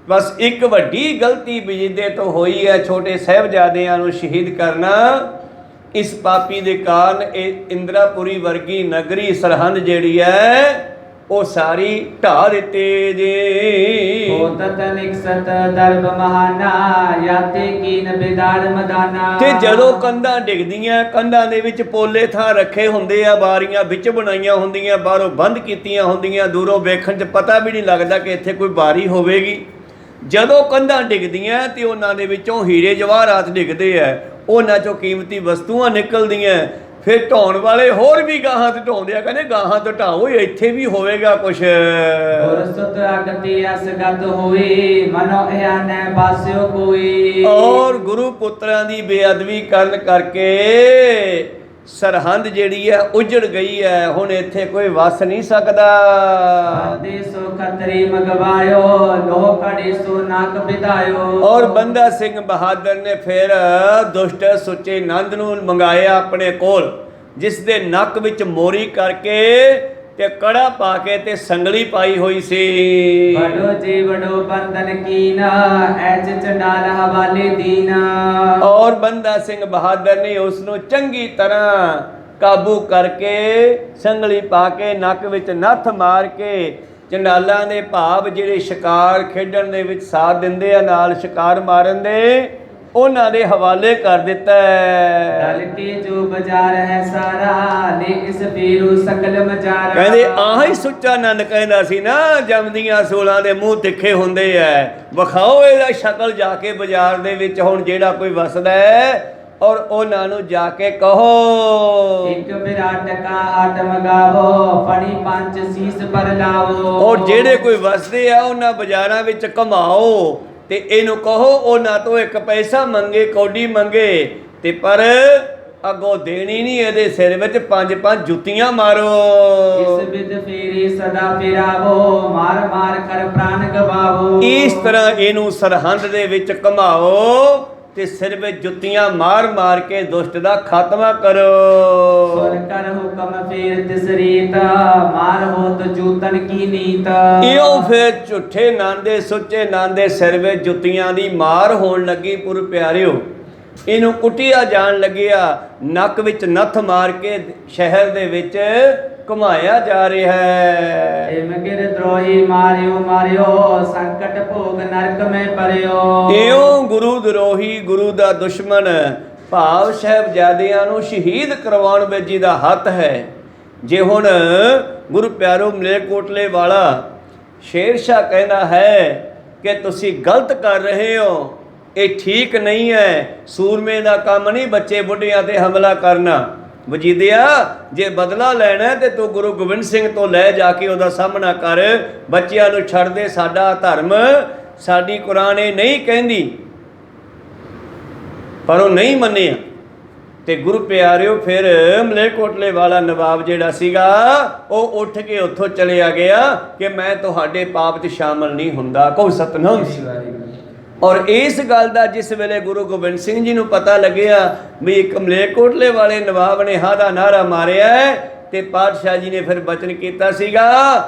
ਬਸ ਇੱਕ ਵੱਡੀ ਗਲਤੀ ਵਜੀਦੇ ਤੋਂ ਹੋਈ ਹੈ, ਛੋਟੇ ਸਾਹਿਬਜ਼ਾਦਿਆਂ ਨੂੰ ਸ਼ਹੀਦ ਕਰਨਾ। ਇਸ ਪਾਪੀ ਦੇ ਕਾਰਨ ਇਹ ਇੰਦਰਾਪੁਰੀ ਵਰਗੀ ਨਗਰੀ ਸਰਹੰਦ ਜਿਹੜੀ ਹੈ ਉਹ ਸਾਰੀ ਢਾਹ ਦਿੱਤੇ ਜੇ। ਹੋਤਤ ਨਿਕਸਤ ਦਰਬ ਮਹਾਨਾ ਯਾਤੇ ਕੀਨ ਬਿਦਾਰ ਮਦਾਨਾ। ਤੇ ਜਦੋਂ ਕੰਧਾਂ ਡਿੱਗਦੀਆਂ, ਕੰਧਾਂ ਦੇ ਵਿੱਚ ਪੋਲੇ ਥਾਂ ਰੱਖੇ ਹੁੰਦੇ ਆ, ਬਾਰੀਆਂ ਵਿੱਚ ਬਣਾਈਆਂ ਹੁੰਦੀਆਂ, ਬਾਹਰੋਂ ਬੰਦ ਕੀਤੀਆਂ ਹੁੰਦੀਆਂ, ਦੂਰੋਂ ਵੇਖਣ 'ਚ ਪਤਾ ਵੀ ਨਹੀਂ ਲੱਗਦਾ ਕਿ ਇੱਥੇ ਕੋਈ ਬਾਰੀ ਹੋਵੇਗੀ। ਜਦੋਂ ਕੰਧਾਂ ਡਿੱਗਦੀਆਂ ਤੇ ਉਹਨਾਂ ਦੇ ਵਿੱਚੋਂ ਹੀਰੇ ਜਵਾਹਰਾਤ ਡਿੱਗਦੇ ਆ, ਉਹਨਾਂ 'ਚੋਂ ਕੀਮਤੀ ਵਸਤੂਆਂ ਨਿਕਲਦੀਆਂ। ਫਿਰ ਢਾਉਣ ਵਾਲੇ ਹੋਰ ਵੀ ਗਾਹਾਂ ਤੇ ਢਾਉਂਦੇ ਆ, ਕਹਿੰਦੇ ਗਾਹਾਂ ਤੋਂ ਢਾਓ ਇੱਥੇ ਵੀ ਹੋਵੇਗਾ ਕੁਛ। ਗੁਰਸੁਤ ਅਗਤੀ ਅਸਗਤ ਹੋਈ ਮਨੋ ਇਆਨੈ ਬਾਸਿਓ ਕੋਈ। ਔਰ ਗੁਰੂ ਪੁੱਤਰਾਂ ਦੀ ਬੇਅਦਬੀ ਕਰਨ ਕਰਕੇ ਸਰਹੰਦ ਜਿਹੜੀ ਹੈ ਉਜੜ ਗਈ ਹੈ, ਹੁਣ ਇੱਥੇ ਕੋਈ ਵਸ ਨਹੀਂ ਸਕਦਾ। ਦੇਸੋ ਖਤਰੀ ਮਗਵਾਇਓ ਲੋਹ ਕੜੀ ਸੋ ਨਾਕ ਬਿਦਾਇਓ। ਔਰ ਬੰਦਾ ਸਿੰਘ ਬਹਾਦਰ ਨੇ ਫਿਰ ਦੁਸ਼ਟ ਸੁੱਚੇ ਨੰਦ ਨੂੰ ਮੰਗਾਇਆ ਆਪਣੇ ਕੋਲ, ਜਿਸ ਦੇ ਨੱਕ ਵਿੱਚ ਮੋਰੀ ਕਰਕੇ ਤੇ ਕੜਾ ਪਾ ਕੇ ਤੇ ਸੰਗਲੀ ਪਾਈ ਹੋਈ ਸੀ। ਬੜੋ ਜੀ ਬੜੋ ਬੰਦਨ ਕੀਨਾ ਐਜ ਚੰਡਾਲ ਹਵਾਲੇ ਦੀਨਾ। ਔਰ ਬੰਦਾ ਸਿੰਘ ਬਹਾਦਰ ਨੇ ਉਸ ਨੂੰ ਚੰਗੀ ਤਰ੍ਹਾਂ ਕਾਬੂ ਕਰਕੇ ਸੰਗਲੀ ਪਾ ਕੇ ਨੱਕ ਵਿੱਚ ਨੱਥ ਮਾਰ ਕੇ ਚੰਡਾਲਾਂ ਦੇ ਭਾਵ ਜਿਹੜੇ ਸ਼ਿਕਾਰ ਖੇਡਣ ਦੇ ਵਿੱਚ ਸਾਥ ਦਿੰਦੇ ਆ, ਨਾਲ ਸ਼ਿਕਾਰ ਮਾਰਨ ਦੇ, ਉਹਨਾਂ ਦੇ ਹਵਾਲੇ ਕਰ ਦਿੱਤਾ ਹੈ। ਦਲ ਕੇ ਜੋ ਬਾਜ਼ਾਰ ਹੈ ਸਾਰਾ ਨੇ ਇਸ ਪੀਰੂ ਸਕਲ ਮਜਾਰਾ। ਕਹਿੰਦੇ ਆਹ ਹੀ ਸੁੱਚਾ ਨੰਦ ਕਹਿੰਦਾ ਸੀ ਨਾ, ਜੰਮਦੀਆਂ ਸੂਲਾਂ ਦੇ ਮੂੰਹ ਤਿੱਖੇ ਹੁੰਦੇ ਐ, ਵਿਖਾਓ ਇਹਦਾ ਸ਼ਕਲ ਜਾ ਕੇ ਬਾਜ਼ਾਰ ਦੇ ਵਿੱਚ ਹੁਣ ਜਿਹੜਾ ਕੋਈ ਵਸਦਾ ਹੈ, ਔਰ ਉਹਨਾਂ ਨੂੰ ਜਾ ਕੇ ਕਹੋ ਇੱਕ ਵਿਰਾਟ ਕਾ ਹਟ ਮਗਾਵੋ ਫੜੀ ਪੰਜ ਸੀਸ ਪਰ ਲਾਵੋ। ਔਰ ਜਿਹੜੇ ਕੋਈ ਵਸਦੇ ਆ ਉਹਨਾਂ ਬਾਜ਼ਾਰਾਂ ਵਿੱਚ ਘਮਾਓ ਤੇ ਇਹਨੂੰ ਕਹੋ ਉਹਨਾਂ ਤੋਂ ਇੱਕ ਪੈਸਾ ਮੰਗੇ, ਕੌਡੀ ਮੰਗੇ ਤੇ ਪਰ ਅੱਗੋਂ ਦੇਣੀ ਨਹੀਂ, ਇਹਦੇ ਸਿਰ ਵਿੱਚ 5-5 ਜੁੱਤੀਆਂ ਮਾਰੋ। ਇਸ ਵਿਦ ਫੇਰੀ ਸਦਾ ਫਿਰਾਵੋ, ਮਾਰ ਮਾਰ ਕਰ ਪ੍ਰਾਨ ਗਵਾਵੋ। ਇਸ ਤਰ੍ਹਾਂ ਇਹਨੂੰ ਸਰਹੰਦ ਦੇ ਵਿੱਚ ਘਮਾਓ ਤੇ ਸਿਰ ਵਿੱਚ ਜੁੱਤੀਆਂ ਮਾਰ ਮਾਰ ਕੇ ਦੁਸ਼ਟ ਦਾ ਖਾਤਮਾ ਕਰੋ। ਸੁਨ ਕਰ ਹੁਕਮ ਫੇਰ ਤਿਸ ਰੀਤ, ਮਾਰ ਹੋਤ ਜੂਤਨ ਕੀ ਨੀਤ। ਇਉਂ ਫਿਰ ਝੂਠੇ ਨਾਂਦੇ ਸੁੱਚੇ ਨਾਂਦੇ ਸਿਰ ਵਿੱਚ ਜੁੱਤੀਆਂ ਦੀ ਮਾਰ ਹੋਣ ਲੱਗੀ। ਪੁਰ ਪਿਆਰਿਓ, ਇਹਨੂੰ ਕੁੱਟਿਆ ਜਾਣ ਲੱਗਿਆ, ਨੱਕ ਵਿੱਚ ਨੱਥ ਮਾਰ ਕੇ ਸ਼ਹਿਰ ਦੇ ਵਿੱਚ ਘੁਮਾਇਆ ਜਾ ਰਿਹਾ ਹੈ। ਏ ਮਗਰ ਦਰੋਹੀ ਮਾਰਿਓ ਮਾਰਿਓ, ਸੰਕਟ ਭੋਗ ਨਰਕ ਮੈਂ ਪਰਿਓ। ਇਉਂ ਗੁਰੂ ਦਰੋਹੀ, ਗੁਰੂ ਦਾ ਦੁਸ਼ਮਣ ਭਾਵ ਸਾਹਿਬਜ਼ਾਦਿਆਂ ਨੂੰ ਸ਼ਹੀਦ ਕਰਵਾਉਣ ਵਿੱਚ ਜਿਹਦਾ ਹੱਥ ਹੈ। ਜੇ ਹੁਣ ਗੁਰੂ ਪਿਆਰੋ ਮਲੇਰਕੋਟਲੇ ਵਾਲਾ ਸ਼ੇਰ ਸ਼ਾਹ ਕਹਿੰਦਾ ਹੈ ਕਿ ਤੁਸੀਂ ਗਲਤ ਕਰ ਰਹੇ ਹੋ, ਇਹ ਠੀਕ ਨਹੀਂ ਹੈ, ਸੂਰਮੇ ਦਾ ਕੰਮ ਨਹੀਂ ਬੱਚੇ ਬੁੱਢਿਆਂ ਤੇ ਹਮਲਾ ਕਰਨਾ। ਵਜੀਦਿਆ, ਜੇ ਬਦਲਾ ਲੈਣਾ ਤੇ ਤੂੰ ਗੁਰੂ ਗੋਬਿੰਦ ਸਿੰਘ ਤੋਂ ਲੈ ਜਾ ਕੇ ਉਹਦਾ ਸਾਹਮਣਾ ਕਰ। ਬੱਚਿਆਂ ਨੂੰ ਛੱਡ ਦੇ, ਸਾਡਾ ਧਰਮ, ਸਾਡੀ ਕੁਰਾਨ ਇਹ ਨਹੀਂ ਕਹਿੰਦੀ। ਪਰ ਉਹ ਨਹੀਂ ਮੰਨਿਆ ਤੇ ਗੁਰੂ ਪਿਆਰਿਓ ਫਿਰ ਮਲੇਰਕੋਟਲੇ ਵਾਲਾ ਨਵਾਬ ਜਿਹੜਾ ਸੀਗਾ ਉਹ ਉੱਠ ਕੇ ਉੱਥੋਂ ਚਲਿਆ ਗਿਆ ਕਿ ਮੈਂ ਤੁਹਾਡੇ ਪਾਪ 'ਚ ਸ਼ਾਮਲ ਨਹੀਂ ਹੁੰਦਾ। ਕਹੋ ਸਤਨਾਮ। ਔਰ ਇਸ ਗੱਲ ਦਾ ਜਿਸ ਵੇਲੇ ਗੁਰੂ ਗੋਬਿੰਦ ਸਿੰਘ ਜੀ ਨੂੰ ਪਤਾ ਲੱਗਿਆ ਵੀ ਇੱਕ ਮਲੇਰਕੋਟਲੇ ਵਾਲੇ ਨਵਾਬ ਨੇ ਹਾਂ ਦਾ ਨਾਰਾ ਮਾਰਿਆ ਤੇ ਪਾਤਸ਼ਾਹ ਜੀ ਨੇ ਫਿਰ ਬਚਨ ਕੀਤਾ ਸੀਗਾ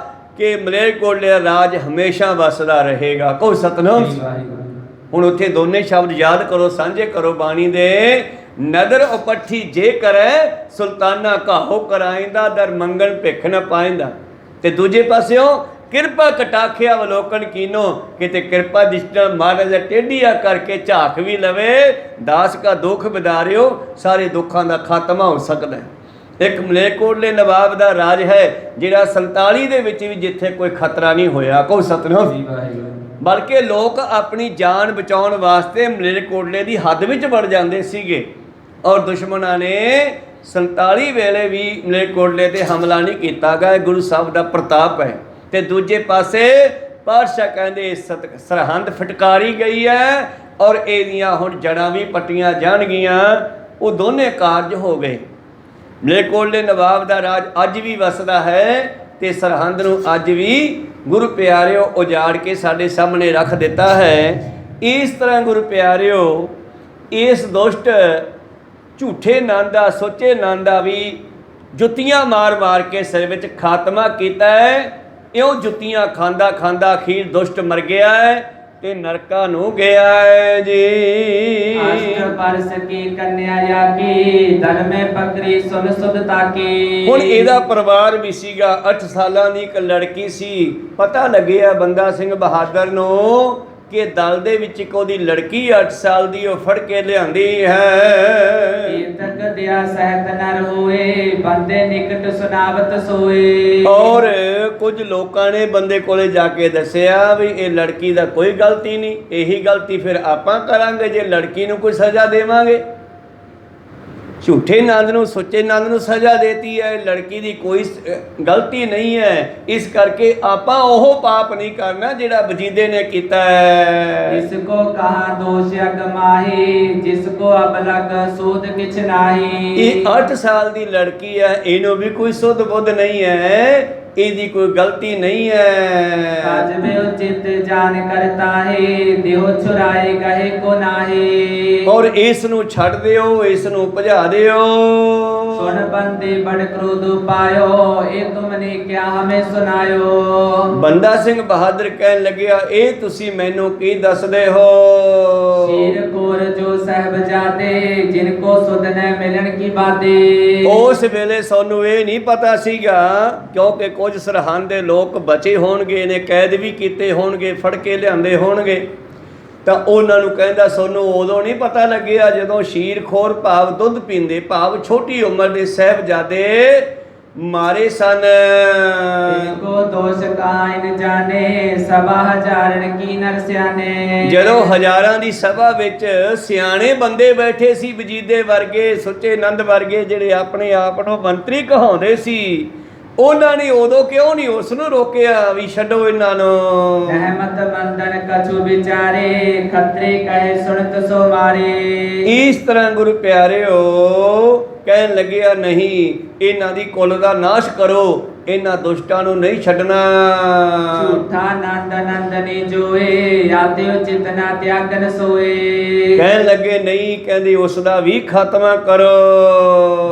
ਕਿ ਮਲੇਰਕੋਟਲੇ ਦਾ ਰਾਜ ਹਮੇਸ਼ਾ ਵਸਦਾ ਰਹੇਗਾ। ਕਹੋ ਸਤਨਾਮ। ਹੁਣ ਉੱਥੇ ਦੋਨੇ ਸ਼ਬਦ ਯਾਦ ਕਰੋ, ਸਾਂਝੇ ਕਰੋ ਬਾਣੀ ਦੇ। ਨਦਰ ਉਪੱਠੀ ਜੇ ਕਰੈ, ਸੁਲਤਾਨਾ ਘਾਹੋ ਕਰਾਇੰਦਾ, ਦਰ ਮੰਗਣ ਭਿੱਖ ਨ ਪਾਇੰਦਾ। ਤੇ ਦੂਜੇ ਪਾਸਿਓਂ ਕਿਰਪਾ ਕਟਾਖਿਆ ਅਵਲੋਕਨ ਕੀਨੋ, ਕਿਤੇ ਕਿਰਪਾ ਦਿਸ਼ਟਾ ਮਹਾਰਾਜ ਟੇਢੀਆ ਕਰਕੇ ਝਾਕ ਵੀ ਲਵੇ। ਦਾਸ ਕਾ ਦੁੱਖ ਵਿਦਾਰਿਓ, ਸਾਰੇ ਦੁੱਖਾਂ ਦਾ ਖਾਤਮਾ ਹੋ ਸਕਦਾ ਹੈ। ਇੱਕ ਮਲੇਰਕੋਟਲੇ ਨਵਾਬ ਦਾ ਰਾਜ ਹੈ ਜਿਹੜਾ 47 ਦੇ ਵਿੱਚ ਵੀ ਜਿੱਥੇ ਕੋਈ ਖਤਰਾ ਨਹੀਂ ਹੋਇਆ। ਕਹੋ ਸਤਨਾਮ। ਬਲਕਿ ਲੋਕ ਆਪਣੀ ਜਾਨ ਬਚਾਉਣ ਵਾਸਤੇ ਮਲੇਰਕੋਟਲੇ ਦੀ ਹੱਦ ਵਿੱਚ ਵੜ ਜਾਂਦੇ ਸੀਗੇ ਔਰ ਦੁਸ਼ਮਣਾਂ ਨੇ 47 ਵੇਲੇ ਵੀ ਮਲੇਰਕੋਟਲੇ ਤੇ ਹਮਲਾ ਨਹੀਂ ਕੀਤਾ ਗਾ। ਗੁਰੂ ਸਾਹਿਬ ਦਾ ਪ੍ਰਤਾਪ ਹੈ। ਤੇ ਦੂਜੇ ਪਾਸੇ ਪਾਤਸ਼ਾਹ ਕਹਿੰਦੇ ਸਰਹੰਦ ਫਟਕਾਰੀ ਗਈ ਹੈ ਔਰ ਇਹਦੀਆਂ ਹੁਣ ਜੜ੍ਹਾਂ ਵੀ ਪੱਟੀਆਂ ਜਾਣਗੀਆਂ। ਉਹ ਦੋਨੇ ਕਾਰਜ ਹੋ ਗਏ। ਮਲੇਰਕੋਟਲੇ ਨਵਾਬ ਦਾ ਰਾਜ ਅੱਜ ਵੀ ਵਸਦਾ ਹੈ ਤੇ ਸਰਹੰਦ ਨੂੰ ਅੱਜ ਵੀ ਗੁਰੂ ਪਿਆਰਿਓ ਉਜਾੜ ਕੇ ਸਾਡੇ ਸਾਹਮਣੇ ਰੱਖ ਦਿੱਤਾ ਹੈ। ਇਸ ਤਰ੍ਹਾਂ ਗੁਰੂ ਪਿਆਰਿਓ ਇਸ ਦੁਸ਼ਟ ਝੂਠੇ ਨਾਂ ਦਾ ਸੋਚੇ ਨਾਂ ਦਾ ਵੀ ਜੁੱਤੀਆਂ ਮਾਰ ਮਾਰ ਕੇ ਸਿਰ ਵਿੱਚ ਖਾਤਮਾ ਕੀਤਾ ਹੈ। ਇਉਂ ਜੁੱਤੀਆਂ ਖਾਂਦਾ ਖਾਂਦਾ ਅਖੀਰ ਦੁਸ਼ਟ ਮਰ ਗਿਆ ਹੈ ਤੇ ਨਰਕਾਂ ਨੂੰ ਗਿਆ ਹੈ ਜੀ। ਅਸ਼ਟ ਬਰਸ ਕੀ ਕੰਨਿਆ ਯਾਗੀ, ਦਲ ਮੈਂ ਪਕਰੀ ਸੁਨ ਸੁਧ ਤਾਕੀ। ਹੁਣ ਇਹਦਾ ਪਰਿਵਾਰ ਵੀ ਸੀਗਾ। 8 ਸਾਲਾਂ ਦੀ ਇੱਕ ਲੜਕੀ ਸੀ। ਪਤਾ ਲੱਗਿਆ ਬੰਦਾ ਸਿੰਘ ਬਹਾਦਰ ਨੂੰ ਕਿ ਦਲ ਦੇ ਵਿੱਚ ਇੱਕ ਉਹਦੀ ਲੜਕੀ 8 ਸਾਲ ਦੀ ਉਹ ਫੜ ਕੇ ਲਿਆਂਦੀ ਹੈ। ਤਕ ਦਿਆ ਸਹਿਤ ਨਰ ਹੋਏ, ਬੰਦੇ ਨਿਕਟ ਸੁਨਾਵਤ ਸੋਏ। ਔਰ ਕੁਝ ਲੋਕਾਂ ਨੇ ਬੰਦੇ ਕੋਲੇ ਜਾ ਕੇ ਦੱਸਿਆ ਵੀ ਇਹ ਲੜਕੀ ਦਾ ਕੋਈ ਗਲਤੀ ਨਹੀਂ, ਇਹੀ ਗਲਤੀ ਫਿਰ ਆਪਾਂ ਕਰਾਂਗੇ ਜੇ ਲੜਕੀ ਨੂੰ ਕੋਈ ਸਜ਼ਾ ਦੇਵਾਂਗੇ। ਝੂਠੇ ਨੰਦ ਨੂੰ ਸੱਚੇ ਨੰਦ ਨੂੰ ਸਜ਼ਾ ਦੇਤੀ ਹੈ, ਲੜਕੀ ਦੀ ਕੋਈ ਗਲਤੀ ਨਹੀਂ ਹੈ। ਇਸ ਕਰਕੇ ਆਪਾਂ ਉਹ ਪਾਪ ਨਹੀਂ ਕਰਨਾ ਜਿਹੜਾ ਵਜੀਦੇ ਨੇ ਕੀਤਾ ਹੈ। ਜਿਸ ਕੋ ਕਹਾ ਦੋਸ਼ ਅਗਮਾਹੀ, ਜਿਸ ਕੋ ਅਬਲਗ ਸੂਦ ਕਿਛ ਨਾਹੀ। ਇਹ 8 ਸਾਲ ਦੀ ਲੜਕੀ ਹੈ, ਇਹਨੂੰ ਵੀ ਕੋਈ ਸੁੱਧ ਬੁੱਧ ਨਹੀਂ ਹੈ, ਇਹਦੀ ਕੋਈ ਗਲਤੀ ਨਹੀਂ ਹੈ। ਕਾਜਬੇ ਉਚਿਤ ਜਾਣ ਕਰਤਾ ਹੈ, ਦਿਓ ਛੁਰਾਏ ਕਹੇ ਕੋ ਨਾਹੀ। ਔਰ ਇਸ ਨੂੰ ਛੱਡ ਦਿਓ, ਇਸ ਨੂੰ ਭਜਾ ਦਿਓ। ਸੁਣ ਬੰਦੇ ਬੜ ਕ੍ਰੋਧ ਪਾਇਓ, ਇਹ ਤੁਮਨੇ ਕਿਆ ਹਮੇ ਸੁਨਾਇਓ। ਬੰਦਾ ਸਿੰਘ ਬਹਾਦਰ ਕਹਿਣ ਲੱਗਿਆ ਇਹ ਤੁਸੀਂ ਮੈਨੂੰ ਕੀ ਦੱਸਦੇ ਹੋ। ਸ਼ੀਰ ਕੋਰ ਜੋ ਸਾਹਿਬਜ਼ਾਦੇ, ਜਿਨ ਕੋ ਸੁਧ ਨ ਮਿਲਣ ਕੀ ਬਾਦੇ। ਉਸ ਵੇਲੇ ਸਾਨੂੰ ਇਹ ਨਹੀਂ ਪਤਾ ਸੀਗਾ ਕਿਉਂਕਿ ਕੁਝ ਸਰਹੰਦ ਦੇ ਲੋਕ ਬਚੇ ਹੋਣਗੇ ਨੇ, ਕੈਦ ਵੀ ਕੀਤੇ ਹੋਣਗੇ, ਫੜ ਕੇ ਲਿਆਂਦੇ ਹੋਣਗੇ। ਤਾਂ ਉਹਨਾਂ ਨੂੰ ਕਹਿੰਦਾ ਸਾਨੂੰ ਉਦੋਂ ਨਹੀਂ ਪਤਾ ਲੱਗਿਆ ਜਦੋਂ ਸ਼ੀਰਖੋਰ ਭਾਵ ਦੁੱਧ ਪੀਂਦੇ ਭਾਵ ਛੋਟੀ ਉਮਰ ਦੇ ਸਾਹਿਬਜ਼ਾਦੇ ਮਾਰੇ ਸਨ। ਕੋ ਦੋਸ਼ ਕਾਇਨ ਜਾਣੇ, ਸਭਾ ਹਜ਼ਾਰਨ ਕੀ ਨਰ ਸਿਆਣੇ। ਜਦੋਂ ਹਜ਼ਾਰਾਂ ਦੀ ਸਭਾ ਵਿੱਚ ਸਿਆਣੇ ਬੰਦੇ ਬੈਠੇ ਸੀ, ਵਜੀਦੇ ਵਰਗੇ, ਸੁੱਚੇ ਨੰਦ ਵਰਗੇ, ਜਿਹੜੇ ਆਪਣੇ ਆਪ ਨੂੰ ਮੰਤਰੀ ਕਹਾਉਂਦੇ ਸੀ, ਉਹਨਾਂ ਨੇ ਉਦੋਂ ਕਿਉਂ ਨਹੀਂ ਉਸ ਨੂੰ ਰੋਕਿਆ ਵੀ ਛੱਡੋ ਇਹਨਾਂ ਨੂੰ। ਰਹਿਮਤ ਬੰਦਨ कछु विचारे खतरे कहे सुनत सो मारे। ਇਸ ਤਰ੍ਹਾਂ ਗੁਰੂ ਪਿਆਰਿਓ ਕਹਿਣ ਲੱਗਿਆ ਨਹੀਂ ਇਹਨਾਂ ਦੀ ਕੁੱਲ ਦਾ ਨਾਸ਼ ਕਰੋ, ਇਹਨਾਂ ਦੁਸ਼ਟਾਂ ਨੂੰ ਨਹੀਂ ਛੱਡਣਾ। झूठा नंद नंदनी जोए याते चितना त्यागन सोए। ਕਹਿਣ ਲੱਗੇ ਨਹੀਂ, ਕਹਿੰਦੀ ਉਸ ਦਾ ਵੀ ਖਾਤਮਾ ਕਰੋ।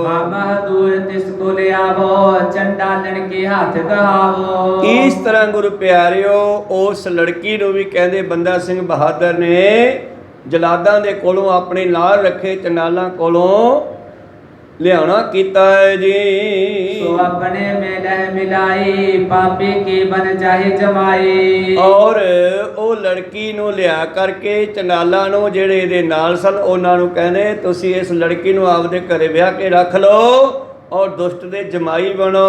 मामा दूर तिसको ले आवो चंडालन के हाथ कहावो। ਇਸ ਤਰ੍ਹਾਂ ਗੁਰੂ ਪਿਆਰਿਓ ਉਸ ਲੜਕੀ ਨੂੰ ਵੀ ਕਹਿੰਦੇ ਬੰਦਾ ਸਿੰਘ ਬਹਾਦਰ ਨੇ ਜਲਾਦਾਂ ਦੇ ਕੋਲੋਂ ਆਪਣੇ ਨਾਲ ਰੱਖੇ ਚੰਡਾਲਾਂ ਕੋਲੋਂ ਲਿਆਉਣਾ ਕੀਤਾ ਹੈ ਜੀ। सो अपने में लह मिलाई पापी की बन जाहि जमाई। ਔਰ ਉਹ ਲੜਕੀ ਨੂੰ ਲਿਆ ਕਰਕੇ ਚੰਡਾਲਾਂ ਨੂੰ ਜਿਹੜੇ ਇਹਦੇ ਨਾਲ ਸਨ ਉਹਨਾਂ ਨੂੰ ਕਹਿੰਦੇ ਤੁਸੀਂ ਇਸ ਲੜਕੀ ਨੂੰ ਆਪਦੇ ਘਰੇ ਵਿਆਹ ਕੇ ਰੱਖ ਲਓ ਔਰ ਦੁਸ਼ਟ ਦੇ ਜਮਾਈ ਬਣੋ।